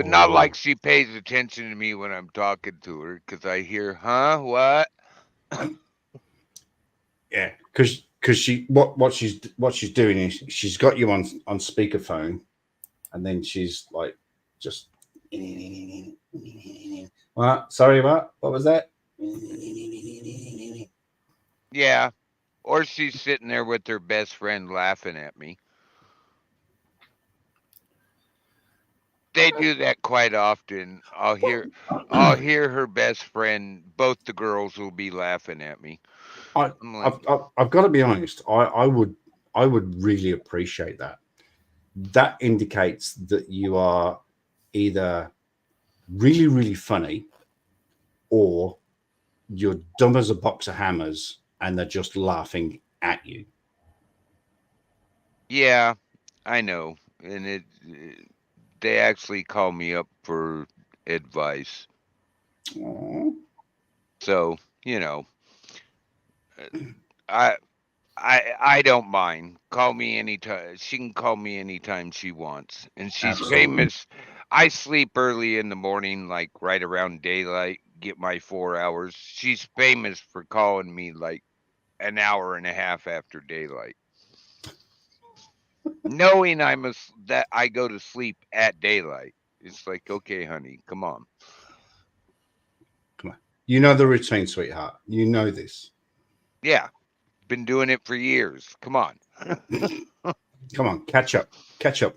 not like she pays attention to me when I'm talking to her, because I hear, huh? What? Yeah, because what she's doing is she's got you on speakerphone, and then she's like just what? Sorry, what was that? Yeah, or she's sitting there with her best friend laughing at me. They do that quite often. I'll hear her best friend. Both the girls will be laughing at me. I've got to be honest. I would really appreciate that. that indicates that you are either really, really funny or you're dumb as a box of hammers and they're just laughing at you. Yeah, I know. And they actually call me up for advice. Aww. So, I I don't mind. Call me anytime. She can call me anytime she wants. And she's Absolutely. famous. I sleep early in the morning, like right around daylight, get my 4 hours. She's famous for calling me like an hour and a half after daylight. Knowing that I go to sleep at daylight. It's like, okay, honey, come on. Come on. You know the routine, sweetheart. You know this. Yeah. Been doing it for years. Come on. Come on, catch up. Catch up.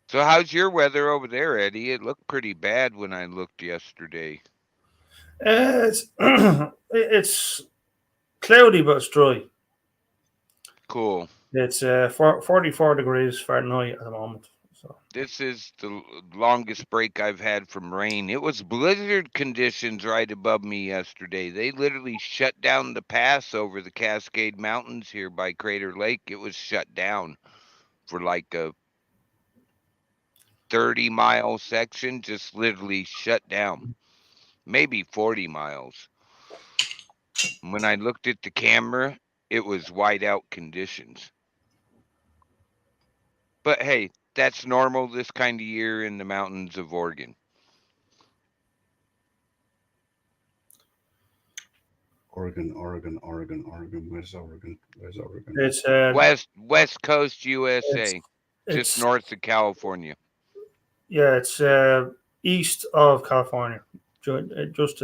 So how's your weather over there, Eddie? It looked pretty bad when I looked yesterday. It's cloudy, but it's dry. Cool. It's 44 degrees Fahrenheit at the moment. So This is the longest break I've had from rain. It was blizzard conditions right above me yesterday. They literally shut down the pass over the Cascade Mountains here by Crater Lake. It was shut down for like a 30-mile section, just literally shut down. Maybe 40 miles. When I looked at the camera, it was whiteout conditions. But hey, that's normal this kind of year in the mountains of Oregon. Oregon. Where's Oregon? it's West Coast USA, just it's north of California. yeah, it's east of California. Just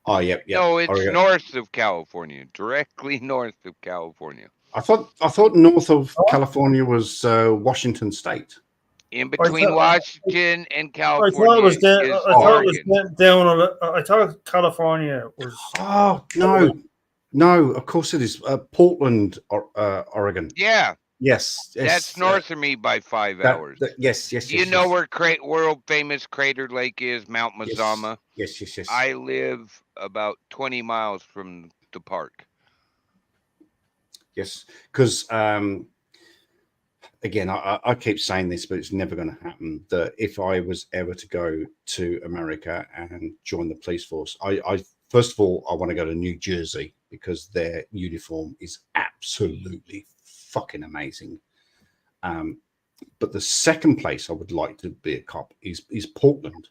Oh, yep. No, it's Oregon. north of California, directly north of California. I thought north of California was Washington State. In between Washington and I California thought it was down. is I thought Oregon. it was down. I thought California was. Oh no! Of course it is. Portland, Oregon. Yeah, Yes, that's north of me by 5 hours. Yes. You know where world famous Crater Lake is, Mount Mazama? Yes. I live about 20 miles from the park. Yes, because again, I keep saying this, but it's never going to happen. That if I was ever to go to America and join the police force, I first of all, I want to go to New Jersey because their uniform is absolutely fucking amazing. But the second place I would like to be a cop is Portland.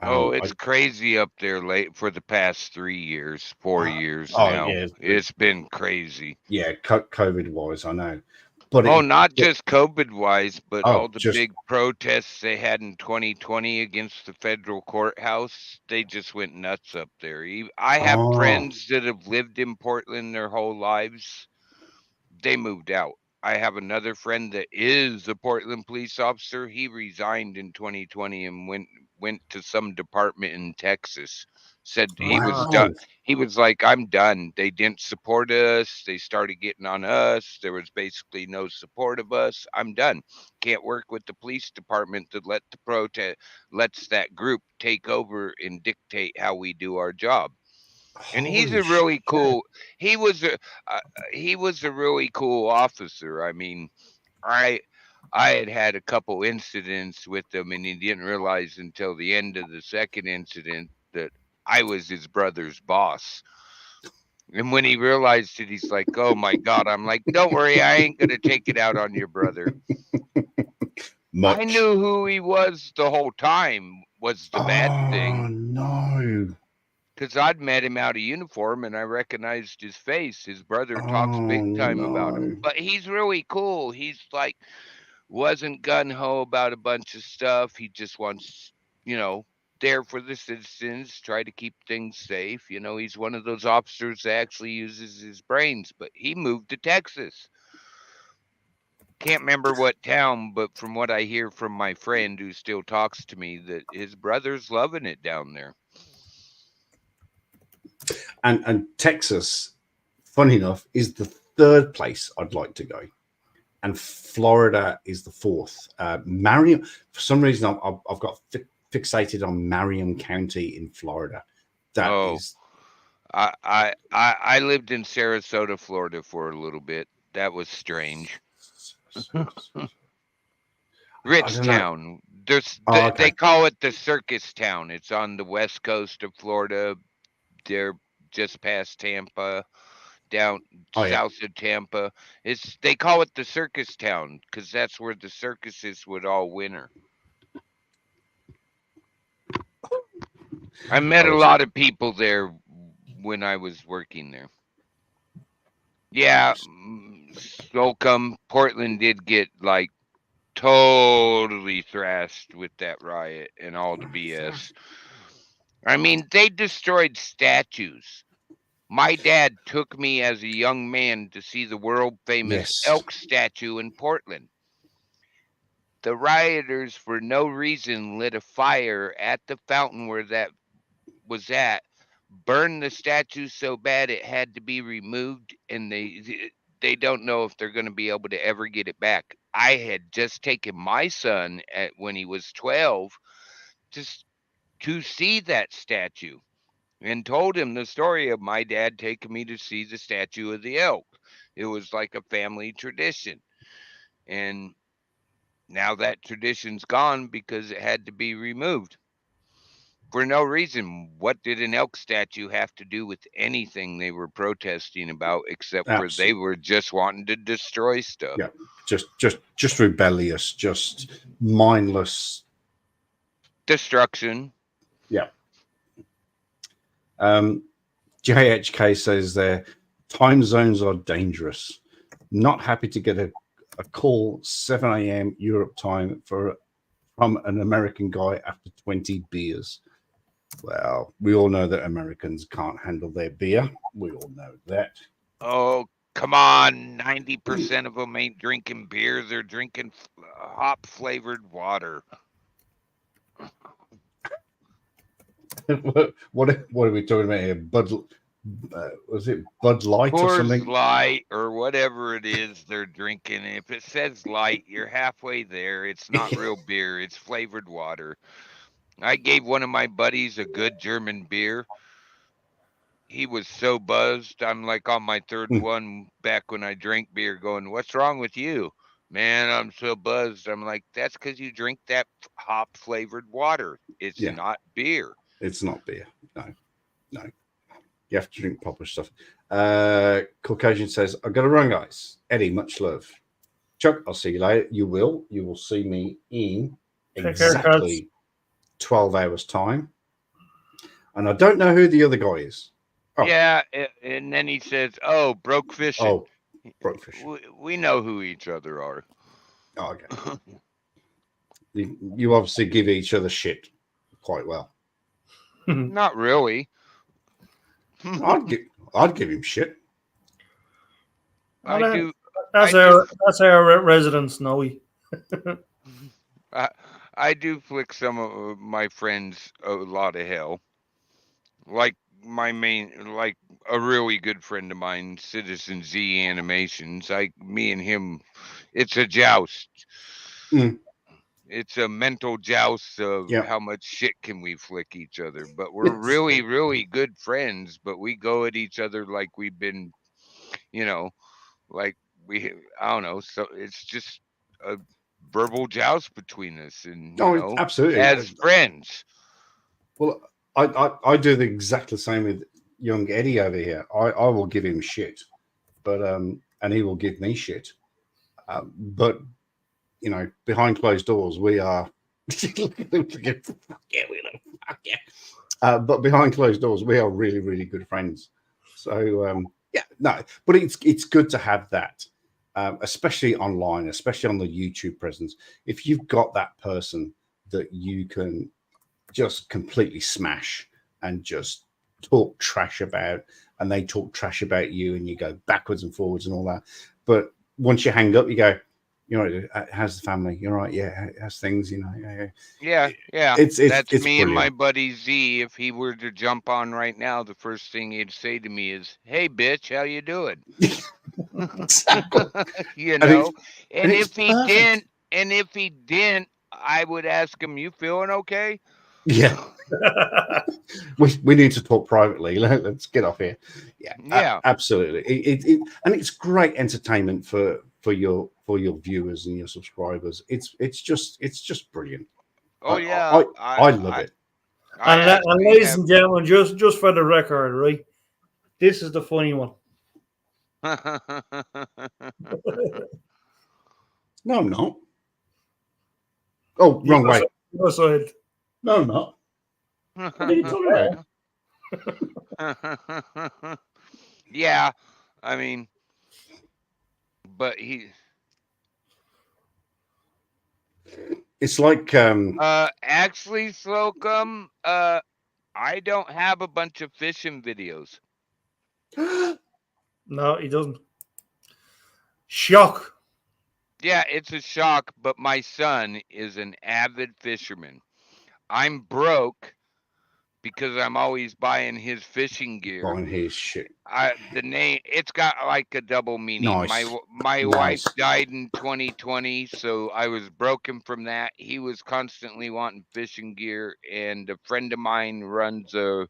It's crazy up there late for the past 3 years, 4 years now. Yeah, it's been crazy. Yeah, COVID wise, I know. But not just COVID wise, but all the just big protests they had in 2020 against the federal courthouse. They just went nuts up there. I have friends that have lived in Portland their whole lives. They moved out. I have another friend that is a Portland police officer. He resigned in 2020 and went to some department in Texas. Said he was done. He was like, I'm done. They didn't support us. They started getting on us. There was basically no support of us. I'm done. Can't work with the police department that lets that group take over and dictate how we do our job. And he's a really cool. He was a really cool officer. I mean, I had a couple incidents with him, and he didn't realize until the end of the second incident that I was his brother's boss. And when he realized it, he's like, "Oh my God!" I'm like, "Don't worry, I ain't gonna take it out on your brother." I knew who he was the whole time. Was the bad thing? Oh no. Because I'd met him out of uniform and I recognized his face. His brother talks big time about him. But he's really cool. He's like, wasn't gung-ho about a bunch of stuff. He just wants, there for the citizens, try to keep things safe. He's one of those officers that actually uses his brains. But he moved to Texas. Can't remember what town, but from what I hear from my friend who still talks to me, that his brother's loving it down there. And Texas, funny enough, is the third place I'd like to go. and Florida is the fourth. Marion, for some reason, I've got fixated on Marion County in Florida. That is. I lived in Sarasota, Florida for a little bit. That was strange. Rich town. They call it the circus town. It's on the west coast of Florida. They're just past Tampa, down south of Tampa. They call it the circus town because that's where the circuses would all winter. I met a lot of people there when I was working there. Yeah, Slocum, Portland did get like totally thrashed with that riot and all the BS. I mean, they destroyed statues. My dad took me as a young man to see the world famous elk statue in Portland. The rioters, for no reason, lit a fire at the fountain where that was at, burned the statue so bad it had to be removed, and they don't know if they're going to be able to ever get it back. I had just taken my son when he was 12 to see that statue and told him the story of my dad taking me to see the statue of the elk. It was like a family tradition. And now that tradition's gone because it had to be removed. For no reason. What did an elk statue have to do with anything they were protesting about, except for they were just wanting to destroy stuff? Yeah, just rebellious, just mindless destruction. Yeah. JHK says their time zones are dangerous. Not happy to get a call 7 a.m. Europe time from an American guy after 20 beers. Well, we all know that Americans can't handle their beer. We all know that. Oh, come on. 90% of them ain't drinking beer. They're drinking hop-flavored water. What are we talking about here? Was it Bud Light or something? Light or whatever it is they're drinking. If it says light, you're halfway there. It's not real beer. It's flavored water. I gave one of my buddies a good German beer. He was so buzzed. I'm like on my third one back when I drank beer going, what's wrong with you? Man, I'm so buzzed. I'm like, that's because you drink that hop-flavored water. It's not beer. It's not beer. No. You have to drink proper stuff. Caucasian says, I've got to run, guys. Eddie, much love. Chuck, I'll see you later. You will see me in exactly 12 hours time. And I don't know who the other guy is. Oh. Yeah, and then he says, broke fishing. Oh, broke fishing. We know who each other are. Oh, okay. You obviously give each other shit quite well. Not really. I'd give him shit. I do. That's our resident Snowy. I do flick some of my friends a lot of hell. Like a really good friend of mine, Citizen Z Animations. Me and him, it's a joust. It's a mental joust of how much shit can we flick each other. But we're really, really good friends. But we go at each other like we've been, I don't know. So it's just a verbal joust between us, and absolutely as friends. Well, I do the exactly the same with young Eddie over here. I will give him shit, but and he will give me shit. But behind closed doors, we are. But behind closed doors, we are really, really good friends. So but it's good to have that, especially online, especially on the YouTube presence. If you've got that person that you can just completely smash and just talk trash about, and they talk trash about you, and you go backwards and forwards and all that. But once you hang up, you go, how's the family? You're right. Yeah. How's things, Yeah. It's me brilliant. And my buddy Z. If he were to jump on right now, the first thing he'd say to me is, "Hey, bitch, how you doing?" Exactly. You And know, and and it's if he perfect. didn't, I would ask him, "You feeling okay?" Yeah, we need to talk privately. Let's get off here. Yeah, Yeah. absolutely. And it's great entertainment for your viewers and your subscribers. It's just brilliant. Oh I yeah. I love it. I And actually ladies have. and gentlemen, just for the record, right? This is the funny one. No, I'm not. Oh, wrong way. Your side. No, I'm not. What are you talking about? Yeah, I mean, but It's like actually, Slocum, I don't have a bunch of fishing videos. No, he doesn't. Shock. Yeah, it's a shock, but my son is an avid fisherman. I'm broke because I'm always buying his fishing gear. buying his shit. The name, it's got like a double meaning. Nice. My wife Nice. died in 2020, so I was broken from that. He was constantly wanting fishing gear, and a friend of mine runs a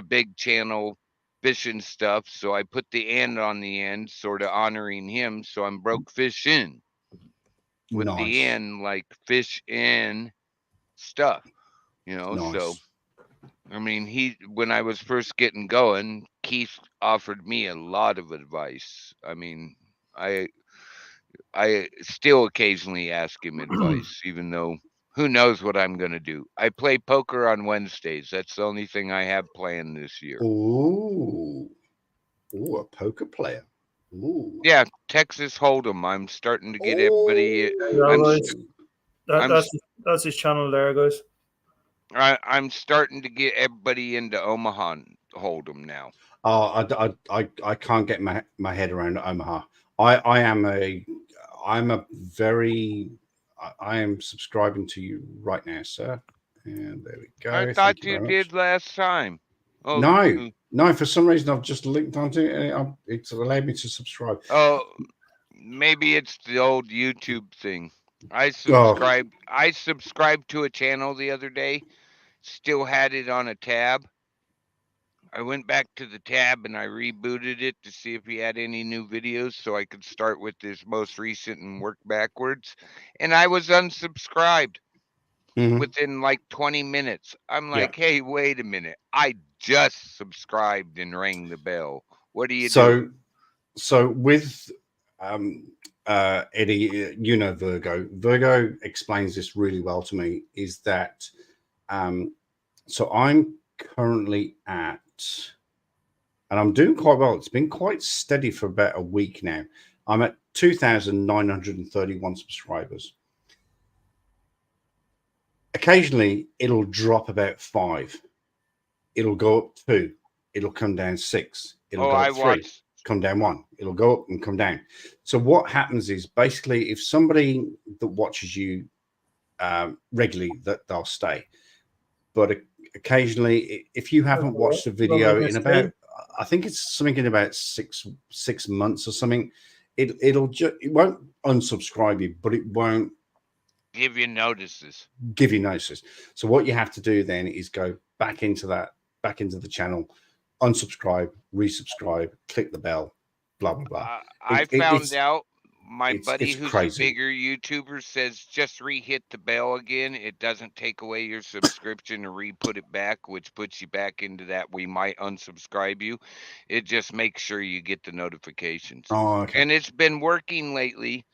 big channel fishing stuff, so I put the "and" on the end, sort of honoring him. So I'm broke fishing with the Nice. "and," like fish in stuff, you know. So Nice. I mean, when I was first getting going, Keith offered me a lot of advice. I mean, I still occasionally ask him advice, even though who knows what I'm going to do. I play poker on Wednesdays. That's the only thing I have planned this year. Ooh. Ooh, a poker player. Ooh. Yeah, Texas Hold'em. I'm starting to get everybody. Yeah, I'm guys. st- I'm That's his channel there, guys. I'm starting to get everybody into Omaha Hold'em now. I can't get my head around Omaha. I'm a very I am subscribing to you right now, sir. And there we go. I Thank thought you you very did much. last time. Oh, No, for some reason I've just linked onto it. And it's allowed me to subscribe. oh, maybe it's the old YouTube thing. I Oh, subscribed to a channel the other day. Still had it on a tab. I went back to the tab and I rebooted it to see if he had any new videos so I could start with his most recent and work backwards. And I was unsubscribed within like 20 minutes. I'm like, hey, wait a minute. I just subscribed and rang the bell. What are you doing? So with Eddie, you know Virgo. Virgo explains this really well to me. Is that so? I'm currently at, and I'm doing quite well. It's been quite steady for about a week now. I'm at 2,931 subscribers. Occasionally, it'll drop about 5. It'll go up 2. It'll come down 6. It'll go up 3. Come down 1. It'll go up and come down. So what happens is basically if somebody that watches you regularly, that they'll stay. But occasionally, if you haven't watched a video in about, I think it's something in about six months or something, it won't unsubscribe you, but it won't give you notices. So what you have to do then is go back into the channel, unsubscribe, resubscribe, click the bell, blah blah blah. I found out my buddy who's crazy. a bigger YouTuber says just re-hit the bell again. It doesn't take away your subscription or re-put it back, which puts you back into that we might unsubscribe you. It just makes sure you get the notifications. Oh, okay. And it's been working lately.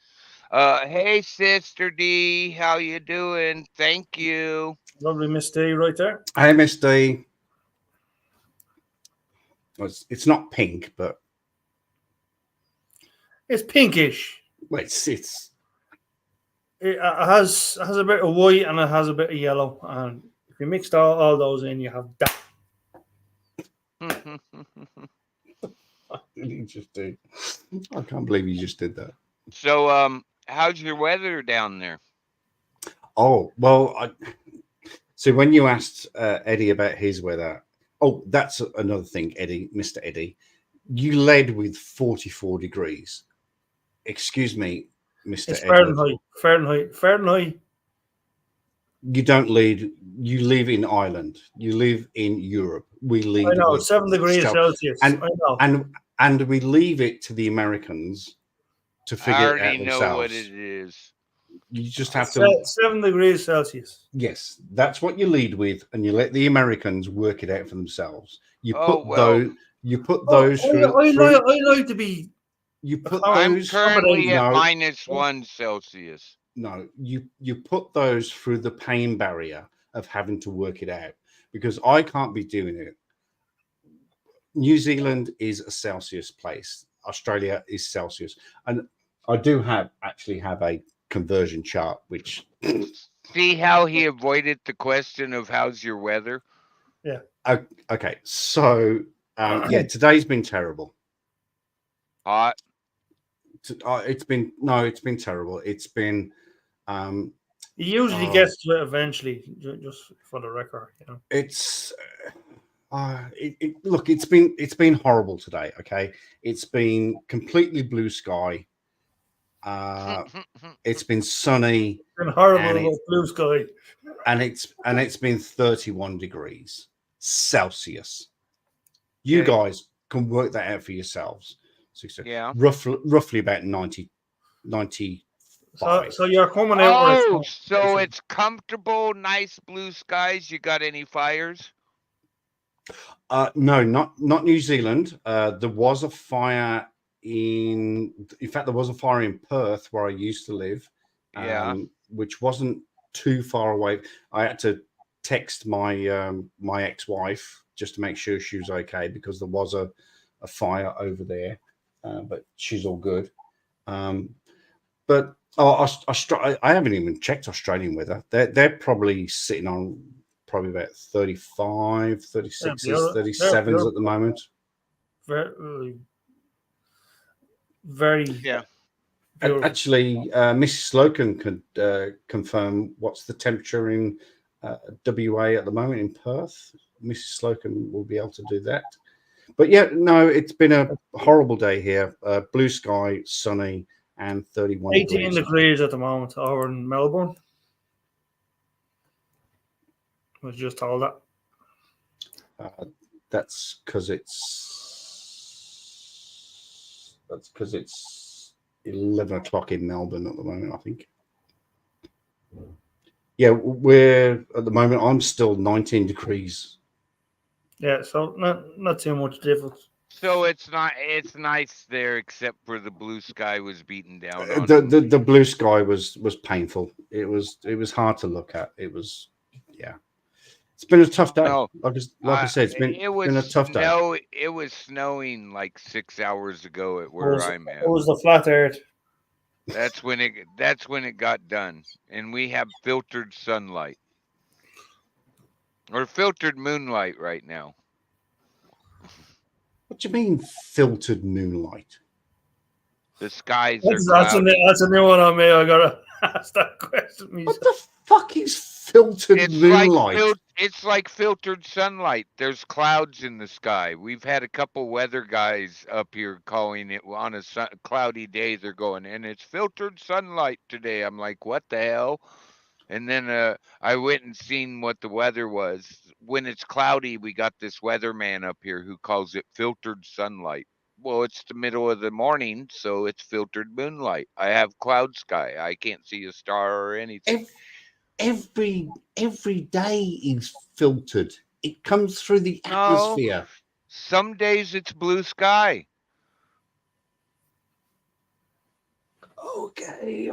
Hey, Sister D, how you doing? Thank you. Lovely Miss D right there. Hey, Miss D. It's not pink, but it's pinkish. Well, it has a bit of white and it has a bit of yellow, and if you mixed all those in, you have that. What did he just do? I can't believe he just did that. So, how's your weather down there? Oh, well, so when you asked Eddie about his weather, oh, that's another thing, Eddie, Mr. Eddie. You led with 44 degrees. Excuse me, Mr. It's Edward. Fahrenheit. You don't lead. You live in Ireland. You live in Europe. We I lead know, with 7 degrees Celsius. and I know. and we leave it to the Americans to I figure it already out know what themselves. it is. You just have to. 7 degrees Celsius. Yes, that's what you lead with, and you let the Americans work it out for themselves. You Oh, put well. those. You put those I through. like to be. You put I'm those. currently at No, -1 Celsius. no, you put those through the pain barrier of having to work it out, because I can't be doing it. New Zealand is a Celsius place. Australia is Celsius, and I do actually have a conversion chart, which See how he avoided the question of how's your weather? okay. So yeah, today's been terrible. Hot. It's been terrible. It's been He usually gets to it eventually, just for the record. You know. it's look, it's been horrible today. Okay, it's been completely blue sky. It's been sunny. It's been horrible about blue sky. And it's been 31 degrees Celsius. You guys can work that out for yourselves. Yeah. Roughly about 90. So you're coming out. Oh, so it's comfortable, nice blue skies. You got any fires? No, not New Zealand. There was a fire in fact, there was a fire in Perth where I used to live. Which wasn't too far away. I had to text my my ex-wife just to make sure she was okay, because there was a fire over there, but she's all good. But I haven't even checked Australian weather. They're probably sitting on about 35, 36s, 37s at the moment. Very yeah. Actually, Mrs. Slocum could confirm what's the temperature in WA at the moment in Perth. Mrs. Slocum will be able to do that. But yeah, no, it's been a horrible day here. Blue sky, sunny, and 31 18 degrees at the moment over in Melbourne. I was just told that. That's because it's 11 o'clock in Melbourne at the moment, I think. Yeah, we're at the moment, I'm still 19 degrees. Yeah, so not too much difference. So it's nice there, except for the blue sky was beaten down on the blue sky was painful. It was hard to look at. It was, yeah. It's been a tough day. No, like I said, it's been a tough day. It was snowing like 6 hours ago at where I'm at. It was the flat earth. That's when it got done, and we have filtered sunlight or filtered moonlight right now. What do you mean filtered moonlight? The skies that's a new one on me. I gotta ask that question. What the fuck is filtered moonlight? It's like filtered sunlight. There's clouds in the sky. We've had a couple weather guys up here calling it on a cloudy day. They're going, and it's filtered sunlight today. I'm like, what the hell? And then I went and seen what the weather was. When it's cloudy, we got this weatherman up here who calls it filtered sunlight. Well, it's the middle of the morning, so it's filtered moonlight. I have cloud sky. I can't see a star or anything. Every day is filtered. It comes through the atmosphere. No, some days it's blue sky. Okay.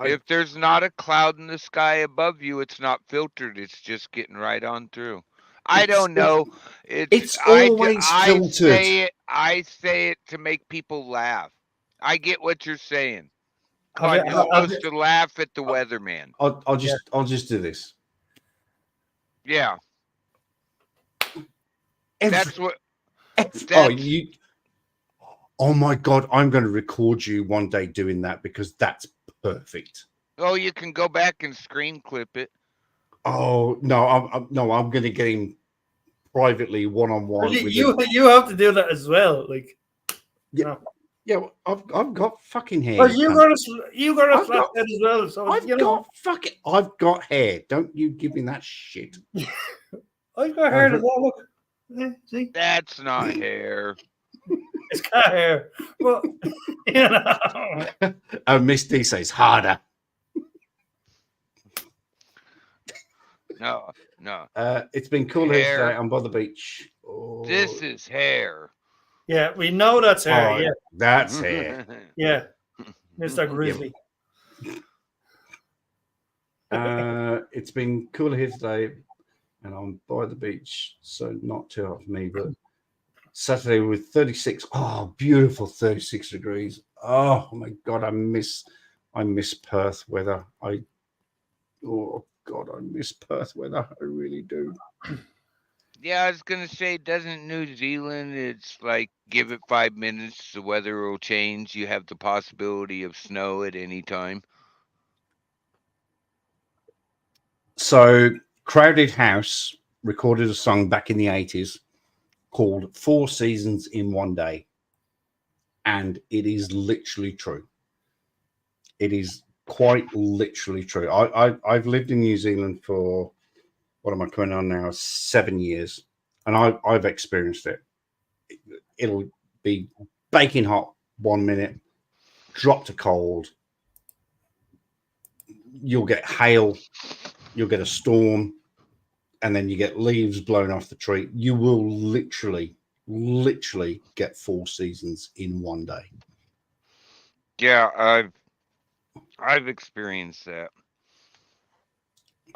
If there's not a cloud in the sky above you, it's not filtered. It's just getting right on through. I don't know. It's always filtered. I say it to make people laugh. I get what you're saying. Come on, you're supposed to laugh at the weatherman. I'll just do this. Yeah. Oh my God, I'm going to record you one day doing that, because that's perfect. Oh, you can go back and screen clip it. Oh no, I'm going to get him privately one-on-one. You have to do that as well. Like, Yeah. No. Yeah, well, I've got fucking hair. Well, you cunt. you got a I've flat got- head as well. So I've got hair. Don't you give me that shit. I've got hair as well. Look, see, That's not hair. it's got hair. Well, you know. Oh, Miss D says harder. No. It's been cool here Hair. today. I'm by the beach. Oh, This is hair. Yeah, we know that's hair. oh, Yeah, that's hair. yeah, Mr. Grizzly. It's been cooler here today, and I'm by the beach, so not too hot for me. But Saturday with 36. Oh, beautiful 36 degrees. Oh my god, I miss Perth weather. Oh god, I miss Perth weather. I really do. Yeah, I was gonna say, doesn't New Zealand? It's like give it 5 minutes, the weather will change. You have the possibility of snow at any time. So, Crowded House recorded a song back in the 80s called 4 Seasons in One Day. And it is literally true. It is quite literally true. I've lived in New Zealand for, what am I coming on now? 7 years. And I've experienced it. It'll be baking hot 1 minute, drop to cold. You'll get hail, you'll get a storm, and then you get leaves blown off the tree. You will literally get 4 seasons in one day. Yeah, I've experienced that.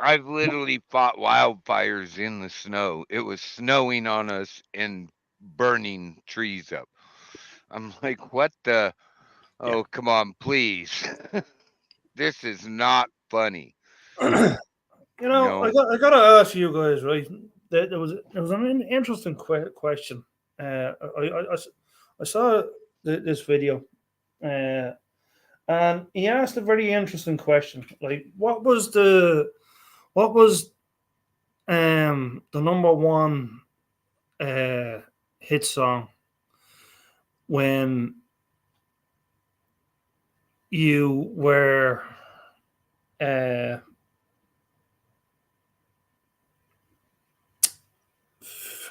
I've literally fought wildfires in the snow. It was snowing on us and burning trees up. I'm like, what the? Oh, Yeah. come on, please. This is not funny. You know, I gotta ask you guys, right? There was an interesting question. I saw this video, and he asked a very interesting question. Like, what was the number one hit song when you were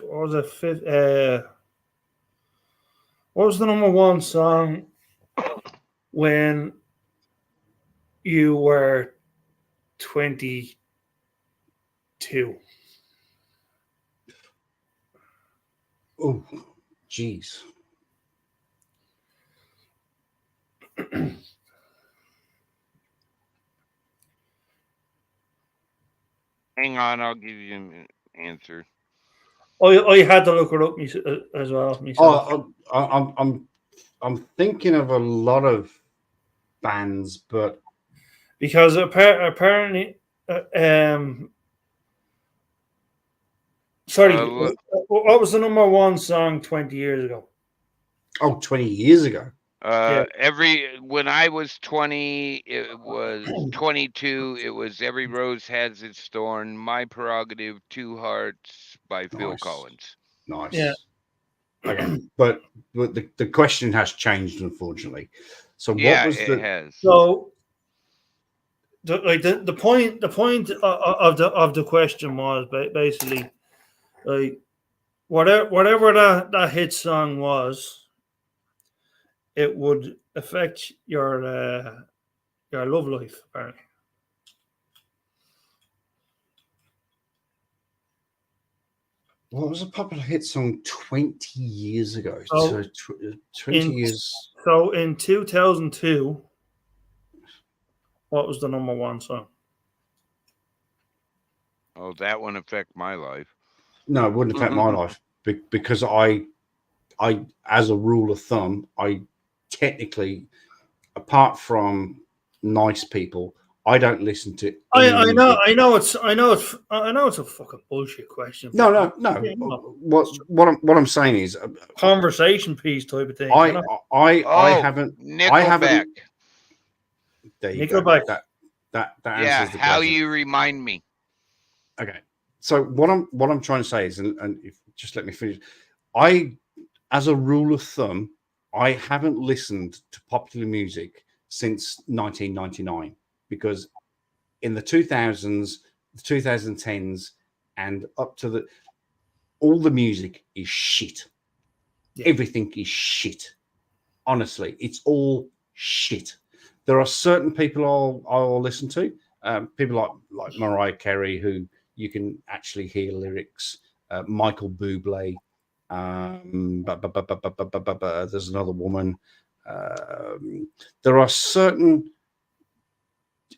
what was it? What was the number one song when you were 22? Oh, jeez. Hang on, I'll give you an answer. I had to look it up as well. Myself. Oh, I'm thinking of a lot of bands, but because apparently, sorry, what was the number one song 20 years ago? 20 years ago. When I was 20, it was 22. It was Every Rose Has Its Thorn, My Prerogative, Two Hearts by Phil Collins. Nice. Yeah. Okay, but the question has changed, unfortunately. So what was it has. So the point of the question was basically like whatever that hit song was, it would affect your love life, apparently. What was a popular hit song 20 years ago? So 20 years. So in 2002, what was the number one song? Oh, that wouldn't affect my life. No, it wouldn't affect my life because I, as a rule of thumb, I technically, apart from nice people, I don't listen to. I know it's a fucking bullshit question. No. Yeah, What I'm saying is conversation piece type of thing. I haven't. Nickelback. I haven't. There you Nickelback. go. That yeah. answers the How question. you remind me. Okay. So what I'm trying to say is, and if just let me finish. I, as a rule of thumb, I haven't listened to popular music since 1999 because in the 2000s, the 2010s, and up to all the music is shit. Yeah. Everything is shit. Honestly, it's all shit. There are certain people I'll listen to, people like Mariah Carey, who you can actually hear lyrics. Michael Bublé. There's another woman. There are certain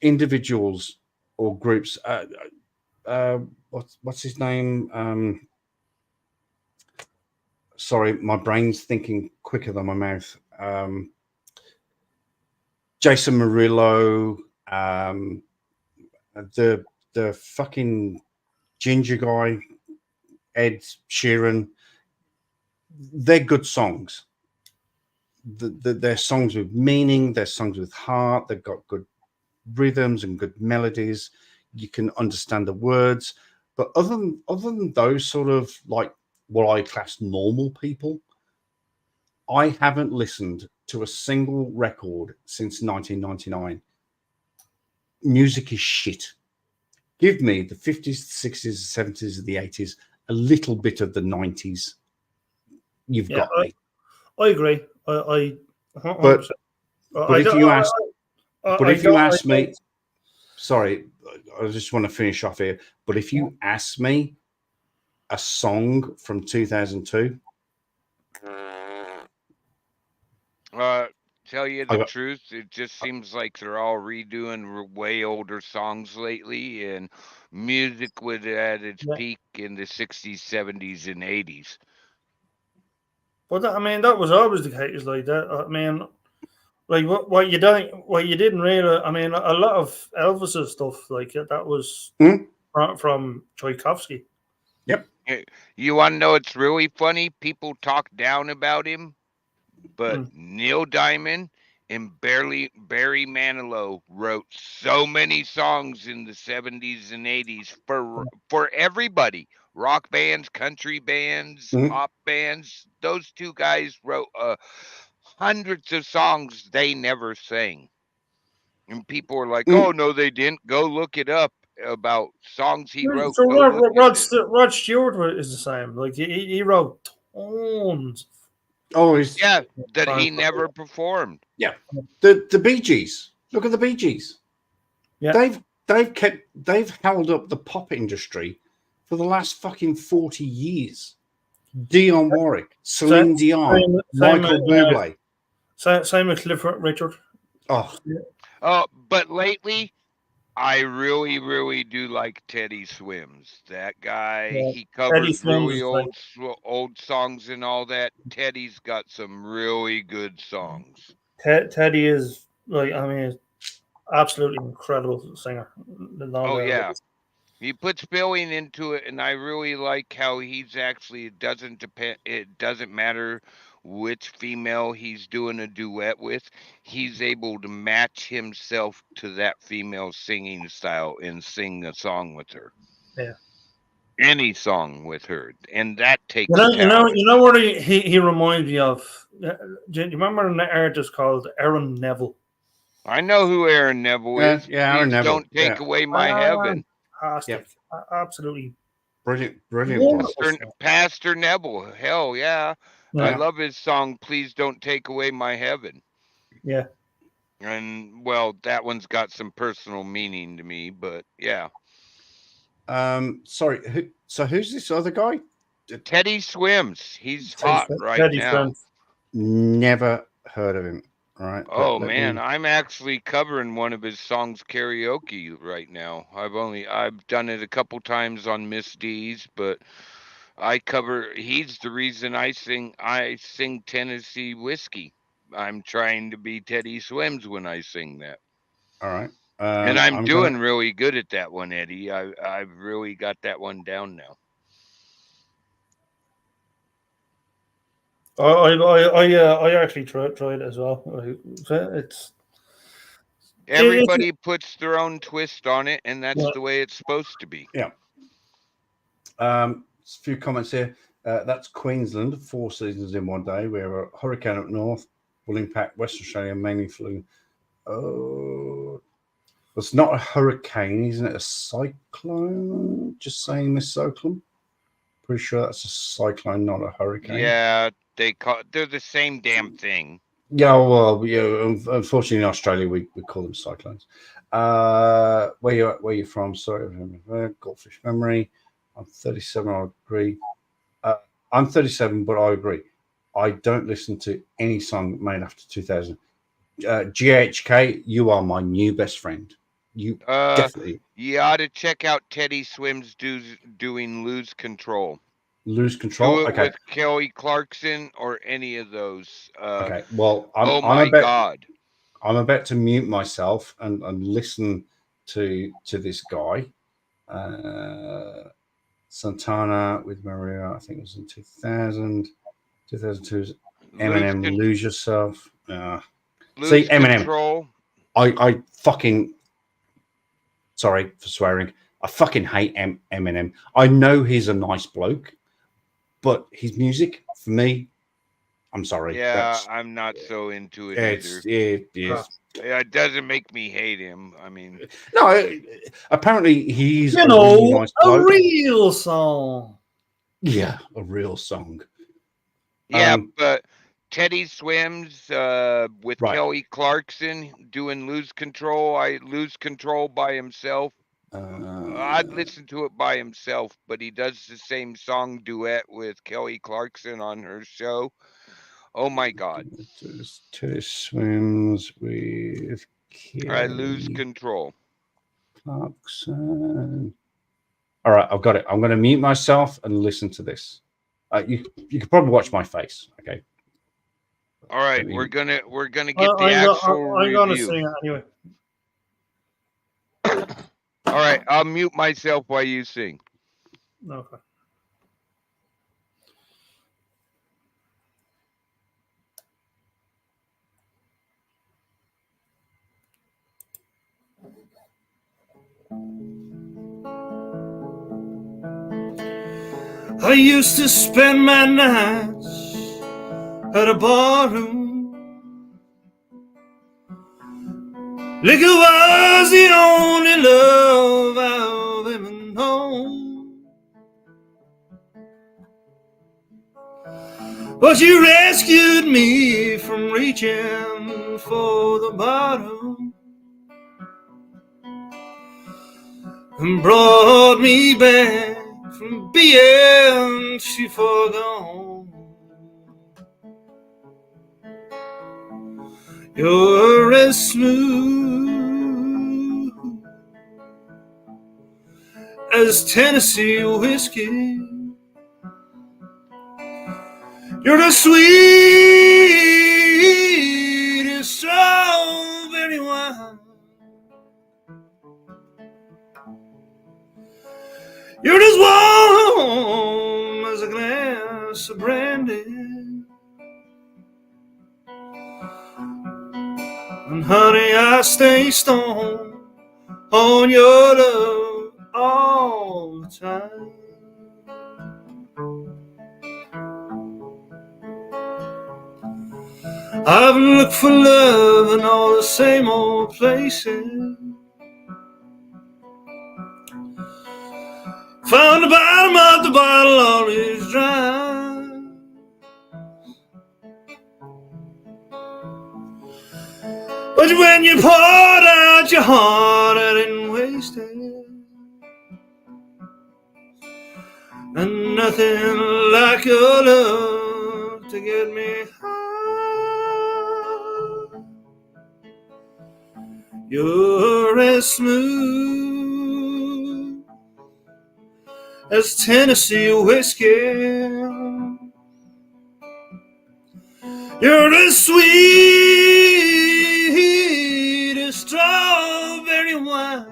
individuals or groups. What's his name? Sorry, my brain's thinking quicker than my mouth. Jason Murillo, the fucking ginger guy, Ed Sheeran. They're good songs. They're songs with meaning. They're songs with heart. They've got good rhythms and good melodies. You can understand the words. But other than those sort of like what I class normal people, I haven't listened to a single record since 1999. Music is shit. Give me the 50s, 60s, 70s, the 80s, a little bit of the 90s. You've got me. I agree. But if you ask me, sorry, I just want to finish off here. But if you ask me a song from 2002, tell you the truth, it just seems like they're all redoing way older songs lately, and music was at its peak in the 60s, 70s, and 80s. But I mean, that was always the case like that. I mean, like what you didn't realize. I mean, a lot of Elvis's stuff like that was from Tchaikovsky. Yep. You want to know? It's really funny. People talk down about him, but Neil Diamond and Barry Manilow wrote so many songs in the 70s and 80s for everybody. Rock bands, country bands, pop bands. Those two guys wrote hundreds of songs they never sang. And people are like, oh, no, they didn't. Go look it up about songs he wrote. So Rod Stewart is the same. Like he wrote tons. Oh, that he never performed. Yeah, the Bee Gees. Look at the Bee Gees. Yeah, they've held up the pop industry for the last fucking 40 years. Dionne Warwick, Celine Dion, Michael Bublé. Same with Cliff Richard. But lately, I really, really do like Teddy Swims. That guy, he covers really old songs and all that. Teddy's got some really good songs. Teddy is absolutely incredible singer. Oh yeah, he puts feeling into it, and I really like how he's actually it doesn't matter which female he's doing a duet with, he's able to match himself to that female's singing style and sing a song with her. Yeah. Any song with her. And that takes you know what he reminds me of? Do you remember an artist called Aaron Neville? I know who Aaron Neville is. Yeah, Aaron Neville. Don't take away my heaven. Fantastic. Yep. Absolutely. Brilliant. Pastor Neville. Hell yeah. I love his song, Please Don't Take Away My Heaven. Yeah. And, well, that one's got some personal meaning to me, but yeah. Sorry. Who's this other guy? Teddy Swims. He's hot right now. Never heard of him. Right. Oh man, I'm actually covering one of his songs karaoke right now. I've done it a couple times on Miss D's, but he's the reason I sing Tennessee Whiskey. I'm trying to be Teddy Swims when I sing that. All right. And I'm doing really good at that one, Eddie. I've really got that one down now. I actually tried it as well. Everybody puts their own twist on it, and that's the way it's supposed to be. Yeah. A few comments here. That's Queensland, 4 seasons in one day. We have a hurricane up north, will impact Western Australia, mainly flu. Oh, it's not a hurricane, isn't it? A cyclone? Just saying, Miss Cyclone. Pretty sure that's a cyclone, not a hurricane. Yeah, they're the same damn thing. Yeah, well, yeah. Unfortunately, in Australia, we call them cyclones. Where you from? Sorry, goldfish memory. I'm 37. I agree. I'm 37, but I agree. I don't listen to any song made after 2000. GHK, you are my new best friend. You definitely. You ought to check out Teddy Swims doing Lose Control. Lose Control. Do it Okay. with Kelly Clarkson or any of those. Okay. Well, God. I'm about to mute myself and listen to this guy. Santana with Maria, I think it was in 2000, 2002. Eminem, Lose Yourself. See, Eminem. Control. I fucking, sorry for swearing, I fucking hate Eminem. I know he's a nice bloke, but his music, for me, I'm sorry. Yeah, I'm not so into it either. It doesn't make me hate him. I mean, no. Apparently, he's a really nice bloke. real song. Yeah, a real song. Yeah, but Teddy Swims with Right. Kelly Clarkson doing Lose Control. Lose Control by himself. I'd listen to it by himself, but he does the same song duet with Kelly Clarkson on her show. Oh my God. Teddy Swims with Kelly I Lose Control. Clarkson. All right, I've got it. I'm going to mute myself and listen to this. You could probably watch my face. Okay. All right, we're gonna get the actual I'm gonna review. sing it anyway. All right, I'll mute myself while you sing. Okay. I used to spend my nights at a barroom. Liquor was the only love I've ever known. But you rescued me from reaching for the bottom and brought me back from being too far gone. You're as smooth as Tennessee whiskey. You're the sweetest strawberry wine. You're as warm as a glass of brandy. And honey, I stay stoned on your love all the time. I've looked for love in all the same old places. Found the bottom of the bottle always dry. But when you poured out your heart, I didn't waste it. And nothing like your love to get me high. You're as smooth as Tennessee whiskey. You're as sweet as strawberry wine.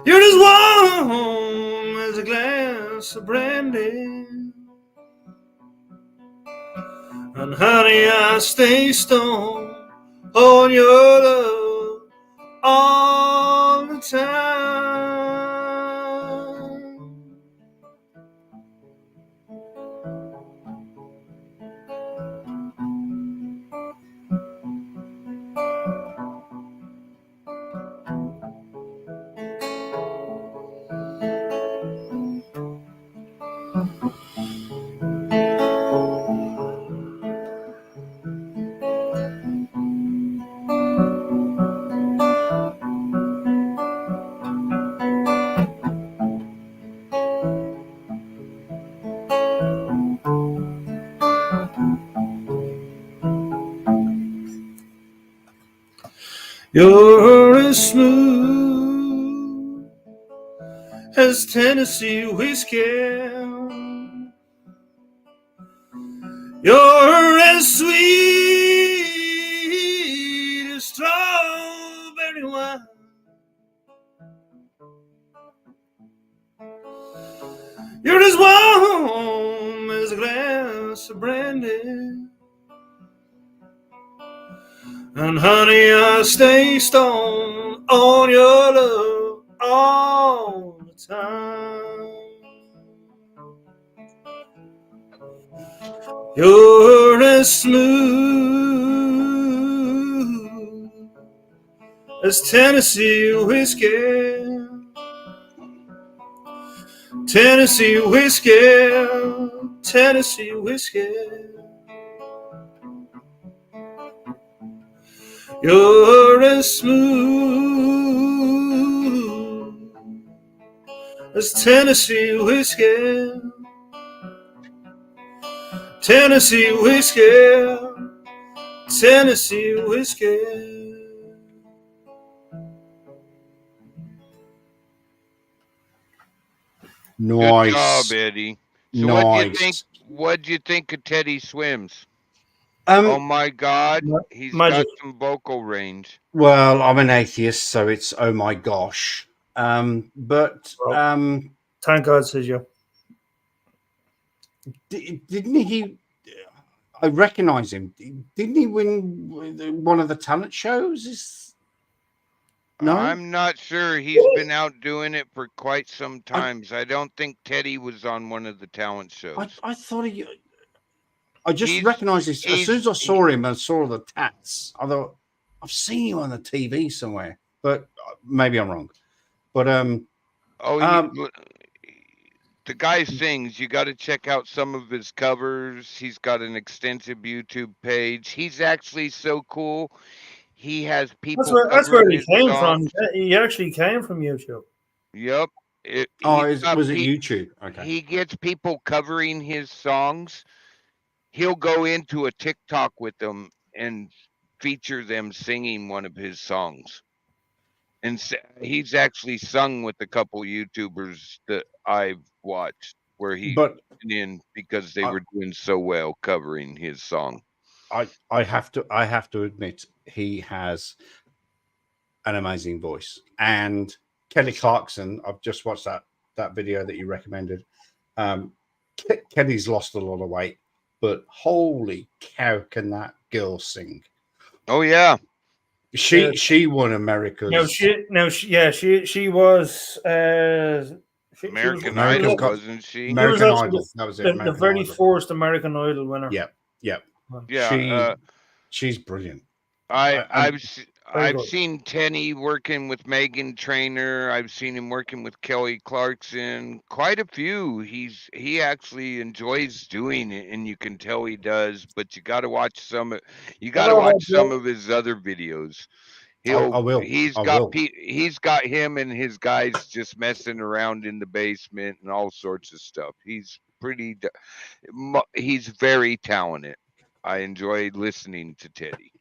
You're as warm as a glass of brandy. And honey, I stay stoned on your love all the time. You're as smooth as Tennessee whiskey. You're as sweet as strawberry wine. You're as warm as a glass of brandy. And honey, I stay stoned on your love all the time. You're as smooth as Tennessee whiskey. Tennessee whiskey, Tennessee whiskey. You're as smooth as Tennessee whiskey. Tennessee whiskey, Tennessee whiskey. Good job, Nice. Eddie. So what do you think? Nice. What do you think of Teddy Swims? Oh my God, he's Magic. got some vocal range. Well, I'm an atheist, so it's oh my gosh. But Thank God, says you. didn't he? I recognize him. Didn't he win one of the talent shows? No, I'm not sure. He's been out doing it for quite some times. I don't think Teddy was on one of the talent shows. I thought he. I just recognized this as soon as I saw him and saw the tats. I thought I've seen you on the TV somewhere, but maybe I'm wrong. But the guy sings. You got to check out some of his covers. He's got an extensive YouTube page. He's actually so cool. He has people. That's where he came from. He actually came from YouTube. Yep. Was it YouTube? Okay. He gets people covering his songs. He'll go into a TikTok with them and feature them singing one of his songs. And he's actually sung with a couple YouTubers that I've watched where he went in because they were doing so well covering his song. I have to admit he has an amazing voice. And Kelly Clarkson, I've just watched that video that you recommended. Kelly's lost a lot of weight, but holy cow, can that girl sing? Oh yeah. She won America's. She was American Idol, wasn't she? American Idol. That was it. The very first American Idol winner. Yep. Yeah. She's brilliant. I've seen Teddy working with Megan Trainor. I've seen him working with Kelly Clarkson. Quite a few. He actually enjoys doing it, and you can tell he does. But you got to watch some. You got to watch some of his other videos. I will. He's got him and his guys just messing around in the basement and all sorts of stuff. He's very talented. I enjoy listening to Teddy.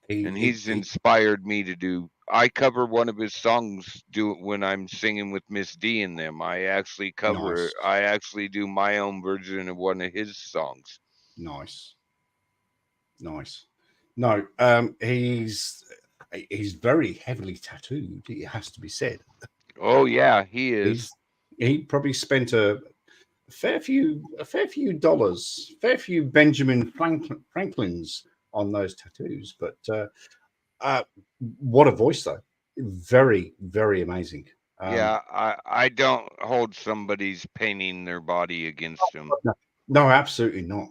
And he's inspired me to do. I cover one of his songs when I'm singing with Miss D and them. I actually cover. Nice. I actually do my own version of one of his songs. Nice. No, he's very heavily tattooed. It has to be said. Oh yeah, he is. He probably spent a fair few dollars, fair few Benjamin Franklins on those tattoos, but what a voice though. Very, very amazing. I don't hold somebody's painting their body against them. No, absolutely not.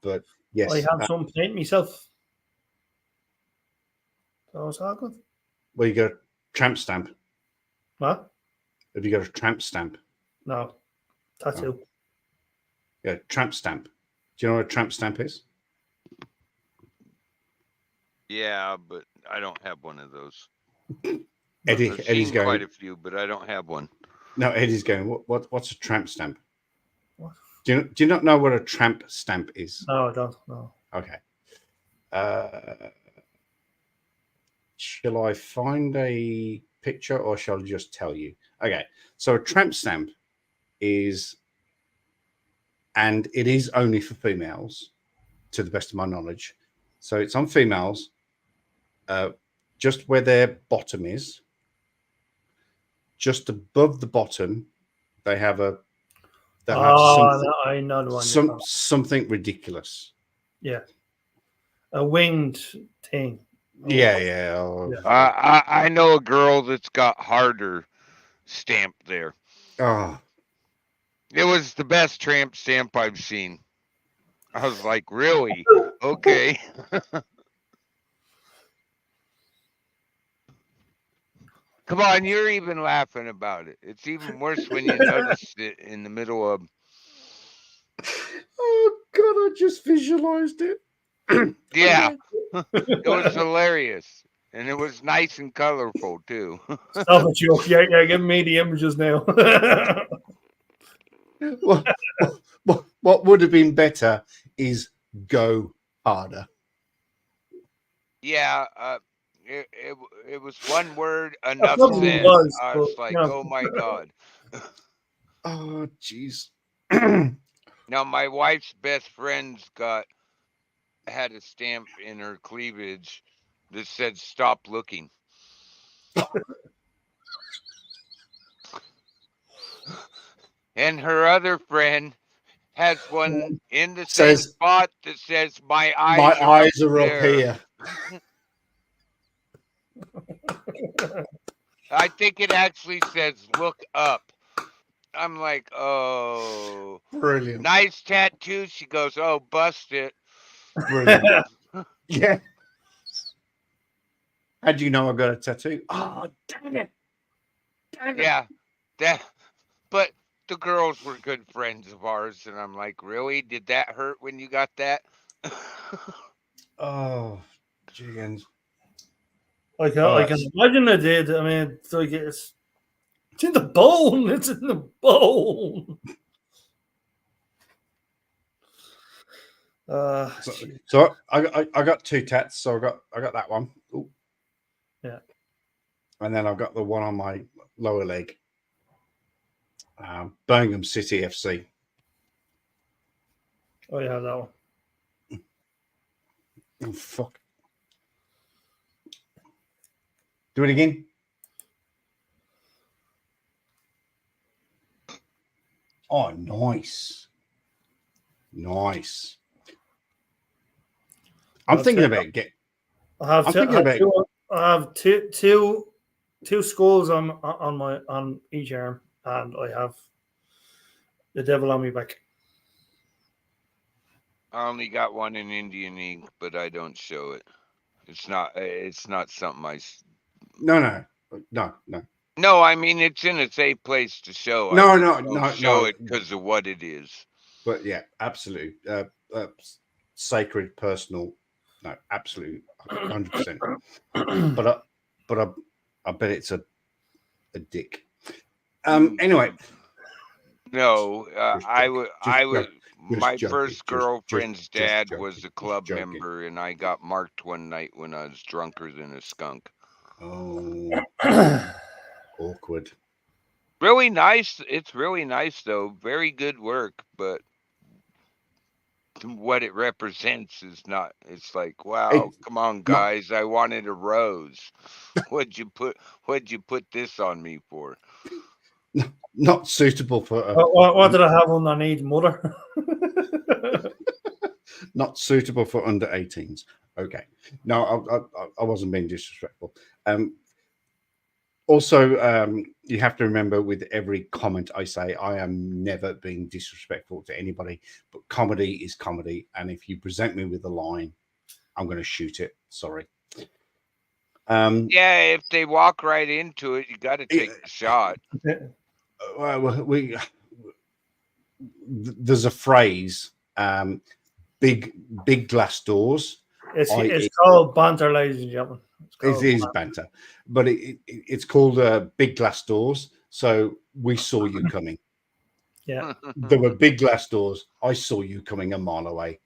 But yes, I have some paint myself. So it's all good. Well, you got a tramp stamp. What? Have you got a tramp stamp? No. Tattoo. Oh. Yeah, tramp stamp. Do you know what a tramp stamp is? Yeah, but I don't have one of those. Eddie's going quite a few, but I don't have one. No, Eddie's going. What's a tramp stamp? What? Do you not know what a tramp stamp is? No, I don't. No. Okay. Shall I find a picture or shall I just tell you? Okay, so a tramp stamp is, and it is only for females, to the best of my knowledge. So it's on females, just where their bottom is. Just above the bottom, they have a. They'll have something, I know the one. You're talking about. something ridiculous. Yeah, a winged thing. Yeah. I know a girl that's got harder stamp there. Oh, It was the best tramp stamp I've seen. I was like, really? Okay. Come on, you're even laughing about it. It's even worse when you notice it in the middle of. oh God! I just visualized it. Yeah, it was hilarious. And it was nice and colorful, too. Stop it, you. Yeah, give me the images now. What would have been better is go harder. Yeah, it was one word, enough probably said. was, I was but, like, yeah. oh my God. Oh, jeez. Now, my wife's best friend's had a stamp in her cleavage that said, stop looking. And her other friend has one in the same Says, spot that says, my eyes my are eyes are up there. here. I think it actually says, look up. I'm like, oh, Brilliant. nice tattoo. She goes, oh, bust it. Brilliant. Yeah. How do you know I got a tattoo? Oh, damn it. Yeah, but the girls were good friends of ours, and I'm like, really? Did that hurt when you got that? Oh, jeez. I can imagine it did. I mean, it's like it's in the bone. It's in the bone. So I got two tats. So I got that one. Ooh. Yeah. And then I've got the one on my lower leg. Birmingham City FC. Oh, yeah, that one. Oh, fuck. Do it again. Oh, nice. Nice. I'm thinking about get. I have two skulls on each arm, and I have the devil on my back. I only got one in Indian ink, but I don't show it. It's not something No. No, I mean it's in a safe place to show. No, show it because of what it is. But yeah, absolutely. Sacred, personal. No, absolutely, 100%. But I bet it's a dick. Anyway. No, I would. My joking, first girlfriend's dad joking, was a club member, and I got marked one night when I was drunker than a skunk. Oh, awkward. Really nice. It's really nice, though. Very good work, but what it represents is not. It's like, wow, come on, guys. I wanted a rose. What'd you put this on me for? Not suitable for. What did I have underneath, mother? Not suitable for under 18s. Okay. No, I wasn't being disrespectful. Also, you have to remember with every comment I say, I am never being disrespectful to anybody, but comedy is comedy. And if you present me with a line, I'm going to shoot it. Sorry. Yeah, if they walk right into it, you got to take the shot. There's a phrase, big glass doors. It's called banter, ladies and gentlemen. It is banter, but it's called big glass doors. So we saw you coming. Yeah, there were big glass doors. I saw you coming a mile away.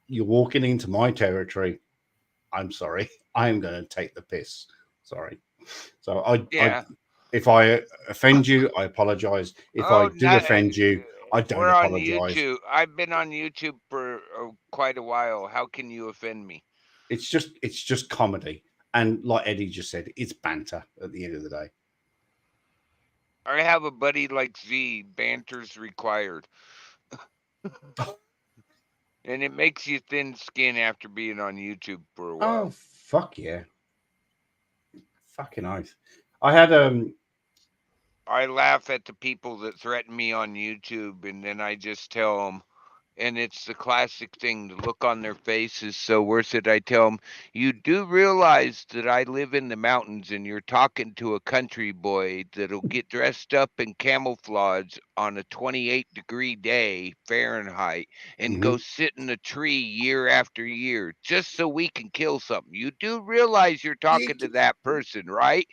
You're walking into my territory. I'm sorry. I'm going to take the piss. Sorry. So Yeah. if I offend you, I apologize. If I Oh, do offend you, I don't we're on apologize. YouTube. I've been on YouTube for quite a while. How can you offend me? It's just comedy, and like Eddie just said, it's banter at the end of the day. I have a buddy like Z. Banter's required, and it makes you thin skin after being on YouTube for a while. Oh fuck yeah, fucking oath. I had I laugh at the people that threaten me on YouTube, and then I just tell them, and it's the classic thing. The look on their face is so worth it. I tell them, you do realize that I live in the mountains, and you're talking to a country boy that'll get dressed up in camouflage on a 28-degree day Fahrenheit and go sit in a tree year after year just so we can kill something. You do realize you're talking to that person, right?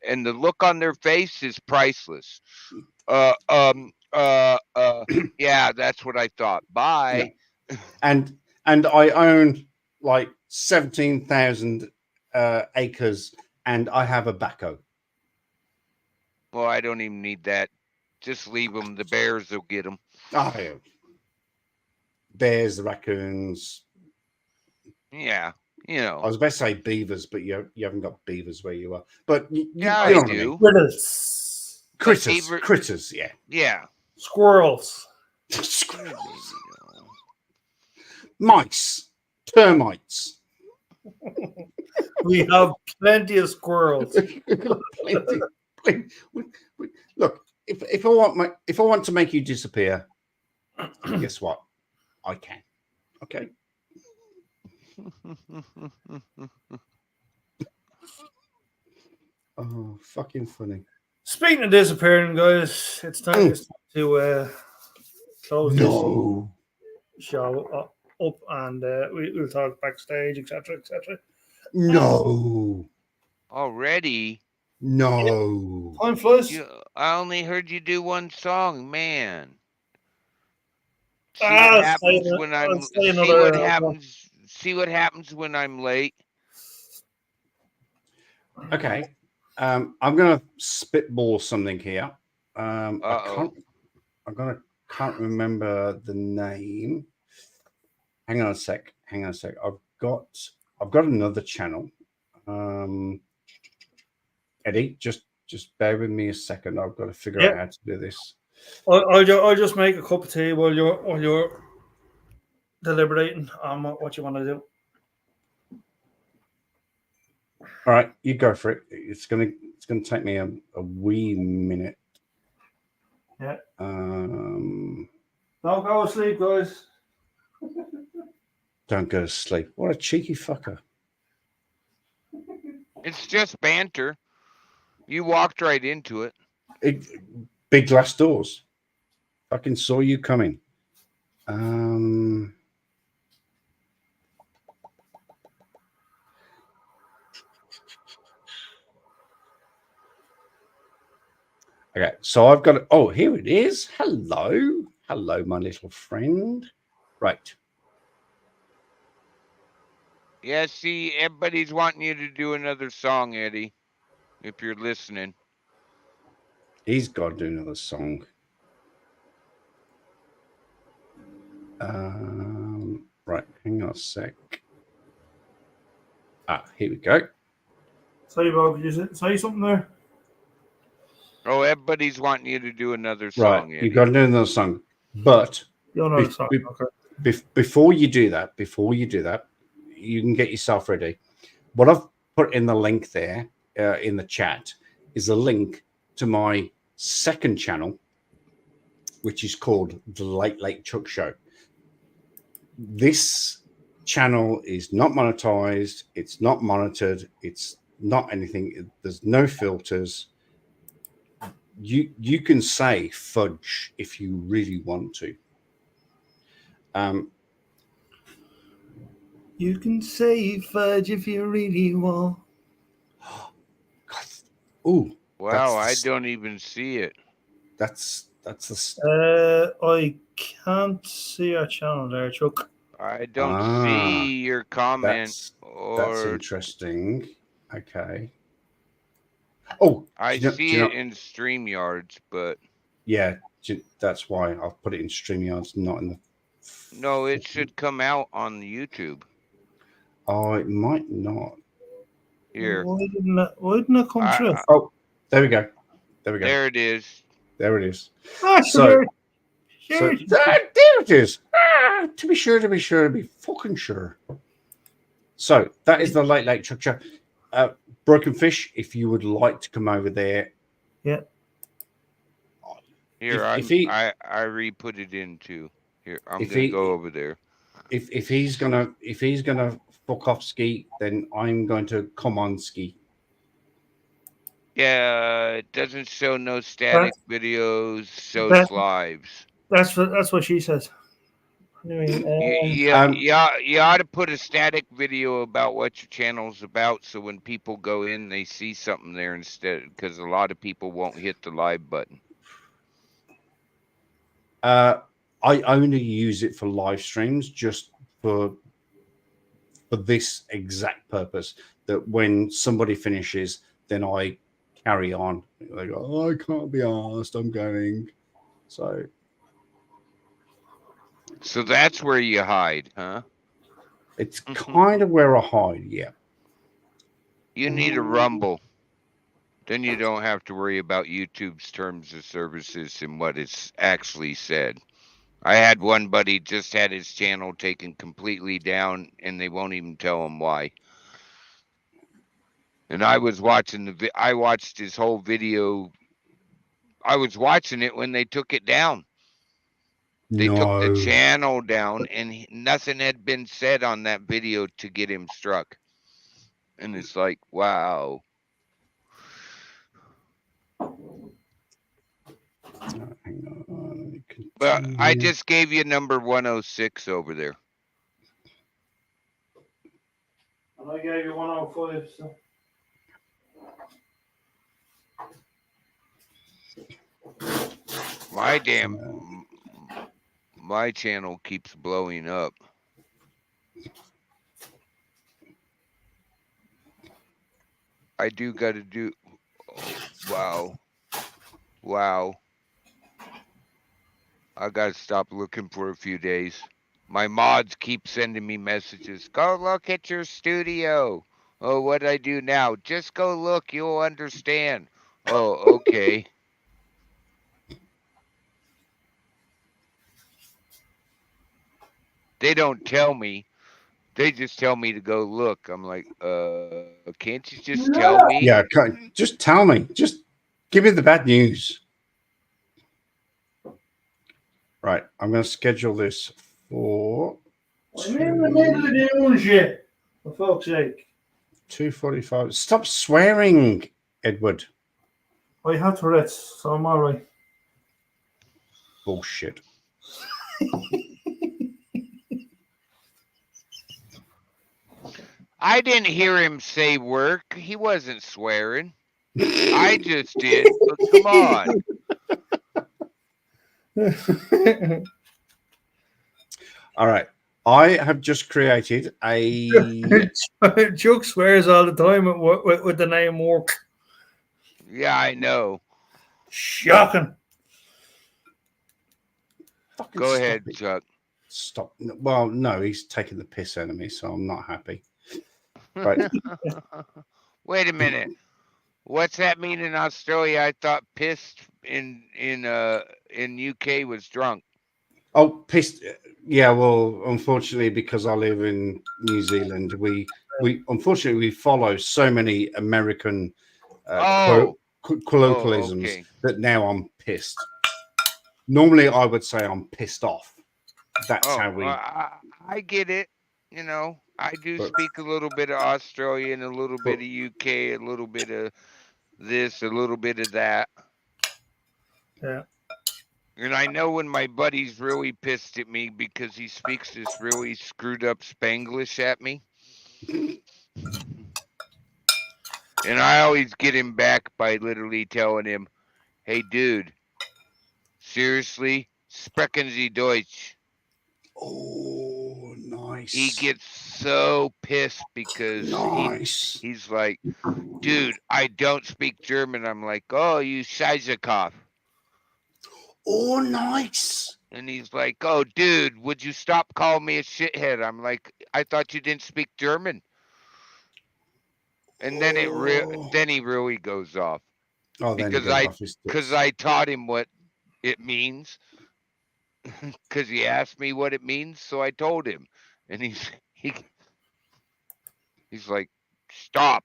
And the look on their face is priceless. Uh, um, uh, uh, yeah, that's what I thought. Bye. and I own like 17,000 acres, and I have a backhoe. Well, I don't even need that. Just leave them. The bears will get them. Oh, yeah. Bears, the raccoons. Yeah, I was about to say beavers, but you haven't got beavers where you are. But yeah, you know I what I mean. do. Critters. Critters, yeah. Yeah. Squirrels. Mice, termites. We have plenty of squirrels. plenty. Look, if I want to make you disappear, guess what? I can. Okay. Oh, fucking funny. Speaking of disappearing, guys, it's time to close this show up, and we'll talk backstage, etc., etc. No. Already? No. Time flies. I only heard you do one song, man. See Ah, what happens when I'm. See what happens when I'm late. Okay. I'm going to spitball something here. I can't remember the name. Hang on a sec. I've got another channel. Eddie, just bear with me a second. I've got to figure out how to do this. I'll just make a cup of tea while you're deliberating on what you want to do. All right, you go for it. It's gonna take me a wee minute. Yeah. Don't go to sleep, guys. Don't go to sleep. What a cheeky fucker. It's just banter. You walked right into it. Big glass doors. Fucking saw you coming. Okay, so I've got. Oh, here it is. Hello, my little friend. Right. Yeah, see, everybody's wanting you to do another song, Eddie. If you're listening. He's got to do another song. Right, hang on a sec. Here we go. Sorry, Bob, you say something there? Oh, everybody's wanting you to do another song. Right, you've got to do another song. But before you do that, you can get yourself ready. What I've put in the link there in the chat is a link to my second channel, which is called The Late Chuck Show. This channel is not monetized. It's not monitored. It's not anything. There's no filters. You can say fudge if you really want to. You can say fudge if you really want. Oh, wow! I don't even see it. That's the. I can't see our channel there, Chuck. I don't see your comment That's or interesting. Okay. Oh, I do see you know? it in StreamYards, but Yeah, that's why I've put it in StreamYards, not in the. no, it should come out on the YouTube. Oh, it might not. Here. Why didn't it come through? Oh, there we go. There we go. There it is. There it is. Ah, So, sure. there it is. To be sure, to be fucking sure. So that is the Late Late Chuck Show. Broken Fish, if you would like to come over there. Yeah. Here, I re-put it in too. Here, I'm gonna go over there. If he's gonna fuck off ski, then I'm going to come on ski. Yeah, it doesn't show no static videos, shows lives. That's what she says. Anyway, you ought to put a static video about what your channel's about, so when people go in, they see something there instead. Because a lot of people won't hit the live button. I only use it for live streams, just for this exact purpose. That when somebody finishes, then I carry on. They go, oh, I can't be asked. I'm going. So that's where you hide, huh? It's kind of where I hide, yeah. You need a Rumble. Then you don't have to worry about YouTube's terms of services and what it's actually said. I had one buddy just had his channel taken completely down, and they won't even tell him why. And I was watching I watched his whole video. I was watching it when they took it down. They took the channel down, and nothing had been said on that video to get him struck. And it's like, wow. Hang on. But I just gave you number 106 over there. And I gave you 105, so. My channel keeps blowing up. I do got to do. Oh, wow. I got to stop looking for a few days. My mods keep sending me messages. Go look at your studio. Oh, what I do now? Just go look. You'll understand. Oh, okay. They don't tell me. They just tell me to go look. I'm like, can't you just tell me? Yeah, just tell me. Just give me the bad news. Right, I'm going to schedule this for. I'm in the middle of doing shit. For fuck's sake. 2:45. Stop swearing, Edward. I have Tourette's, so I'm alright. Bullshit. I didn't hear him say work. He wasn't swearing. I just did. But come on. All right. I have just created a. Chuck swears all the time with the name work. Yeah, I know. Shocking. Go ahead, Chuck. Stop. Well, no, he's taking the piss out of me, so I'm not happy. Right. Wait a minute. What's that mean in Australia? I thought pissed in UK was drunk. Oh, pissed. Yeah, well, unfortunately, because I live in New Zealand, we unfortunately follow so many American colloquialisms that now I'm pissed. Normally, I would say I'm pissed off. That's how we. I get it. You know, I do speak a little bit of Australian, a little bit of UK, a little bit of this, a little bit of that. Yeah. And I know when my buddy's really pissed at me because he speaks this really screwed up Spanglish at me. And I always get him back by literally telling him, hey, dude, seriously, sprechen Sie Deutsch? Oh, Nice. He gets so pissed because Nice. he's like, dude, I don't speak German. I'm like, oh, you Scheissekopf. Oh, nice. And he's like, oh, dude, would you stop calling me a shithead? I'm like, I thought you didn't speak German. And then then he really goes off. Oh, then Because he goes off his tits. I taught him what it means. Because he asked me what it means, so I told him. And he's like, stop.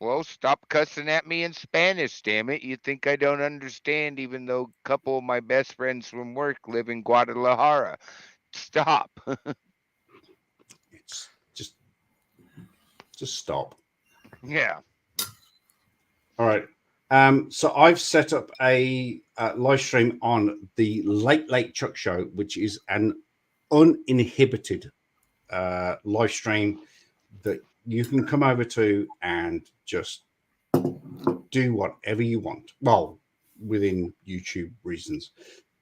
Well, stop cussing at me in Spanish, damn it. You think I don't understand, even though a couple of my best friends from work live in Guadalajara. Stop. It's just stop. Yeah. All right. So I've set up a live stream on the Late Chuck Show, which is an uninhibited live stream that you can come over to and just do whatever you want. Well, within YouTube reasons.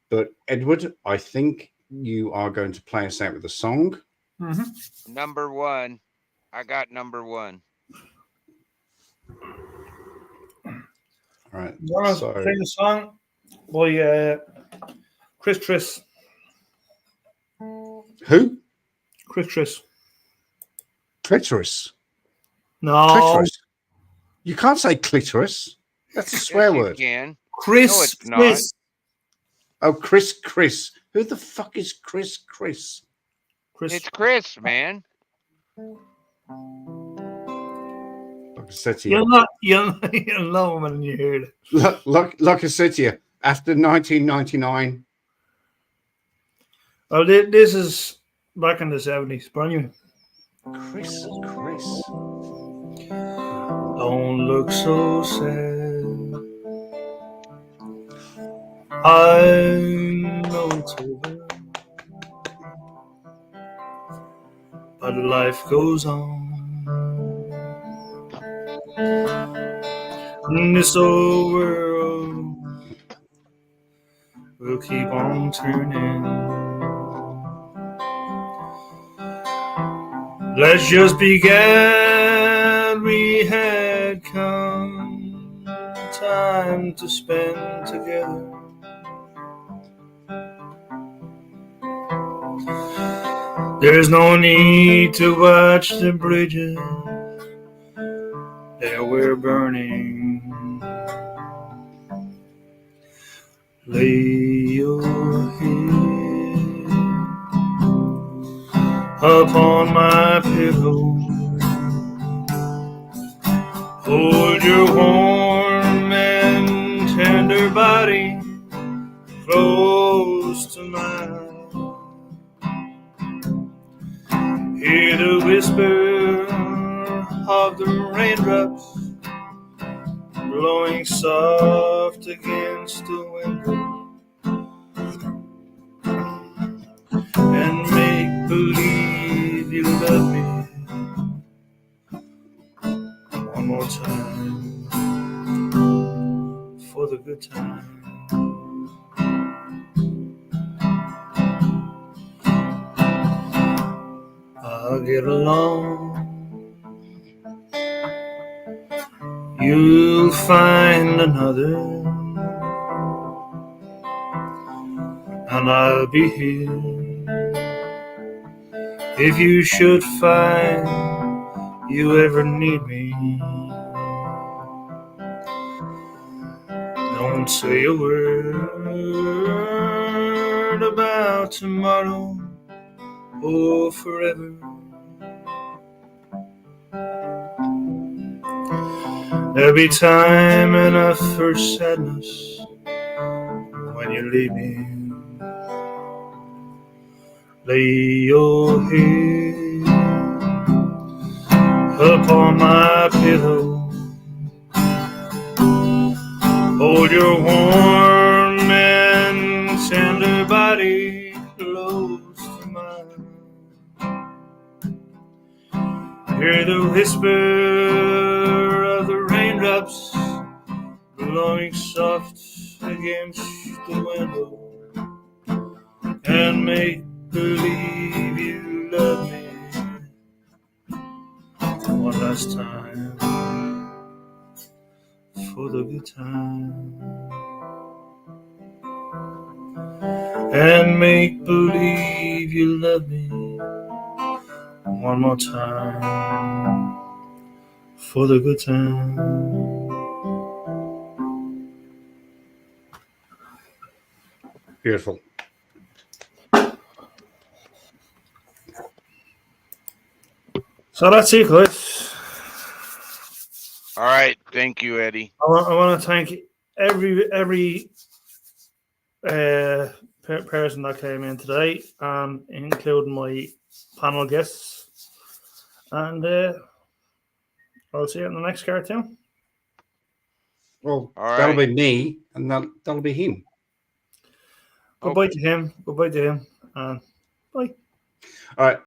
But Edward, I think you are going to play us out with a song. Mm-hmm. Number one. I got number one. All right. You want to play the song by Chris? Who? Chris. Clitoris. No. Clitoris. You can't say clitoris. That's a swear word. You can. Chris. No, it's not. Oh, Chris. Who the fuck is Chris? It's Chris, man. Like I said to you. You'll know him when you hear it. Like I said to you, after 1999. Oh, this is back in the 70s. Brand new. Chris. Don't look so sad. I know it's over, but life goes on. And this old world will keep on turning. Let's just be glad we had come time to spend together. There's no need to watch the bridges that we're burning. Lay your head upon my pillow. Hold your warm and tender body close to mine. Hear the whisper of the raindrops blowing soft against the window, and make believe you love me one more time for the good time. I'll get along. You'll find another, and I'll be here if you should find you ever need me. Don't say a word about tomorrow or forever. There'll be time enough for sadness when you leave me. Lay your head upon my pillow. Hold your warm and tender body close to mine. Hear the whisper of the raindrops blowing soft against the window, and make believe you love me one last time for the good time, and make believe you love me one more time for the good time. Beautiful. So that's it, guys. All right. Thank you, Eddie. I want to thank every person that came in today, including my panel guests. And I'll see you in the next cartoon. Well, All that'll right. be me, and that'll be him. Goodbye to him. Goodbye to him. And bye. All right.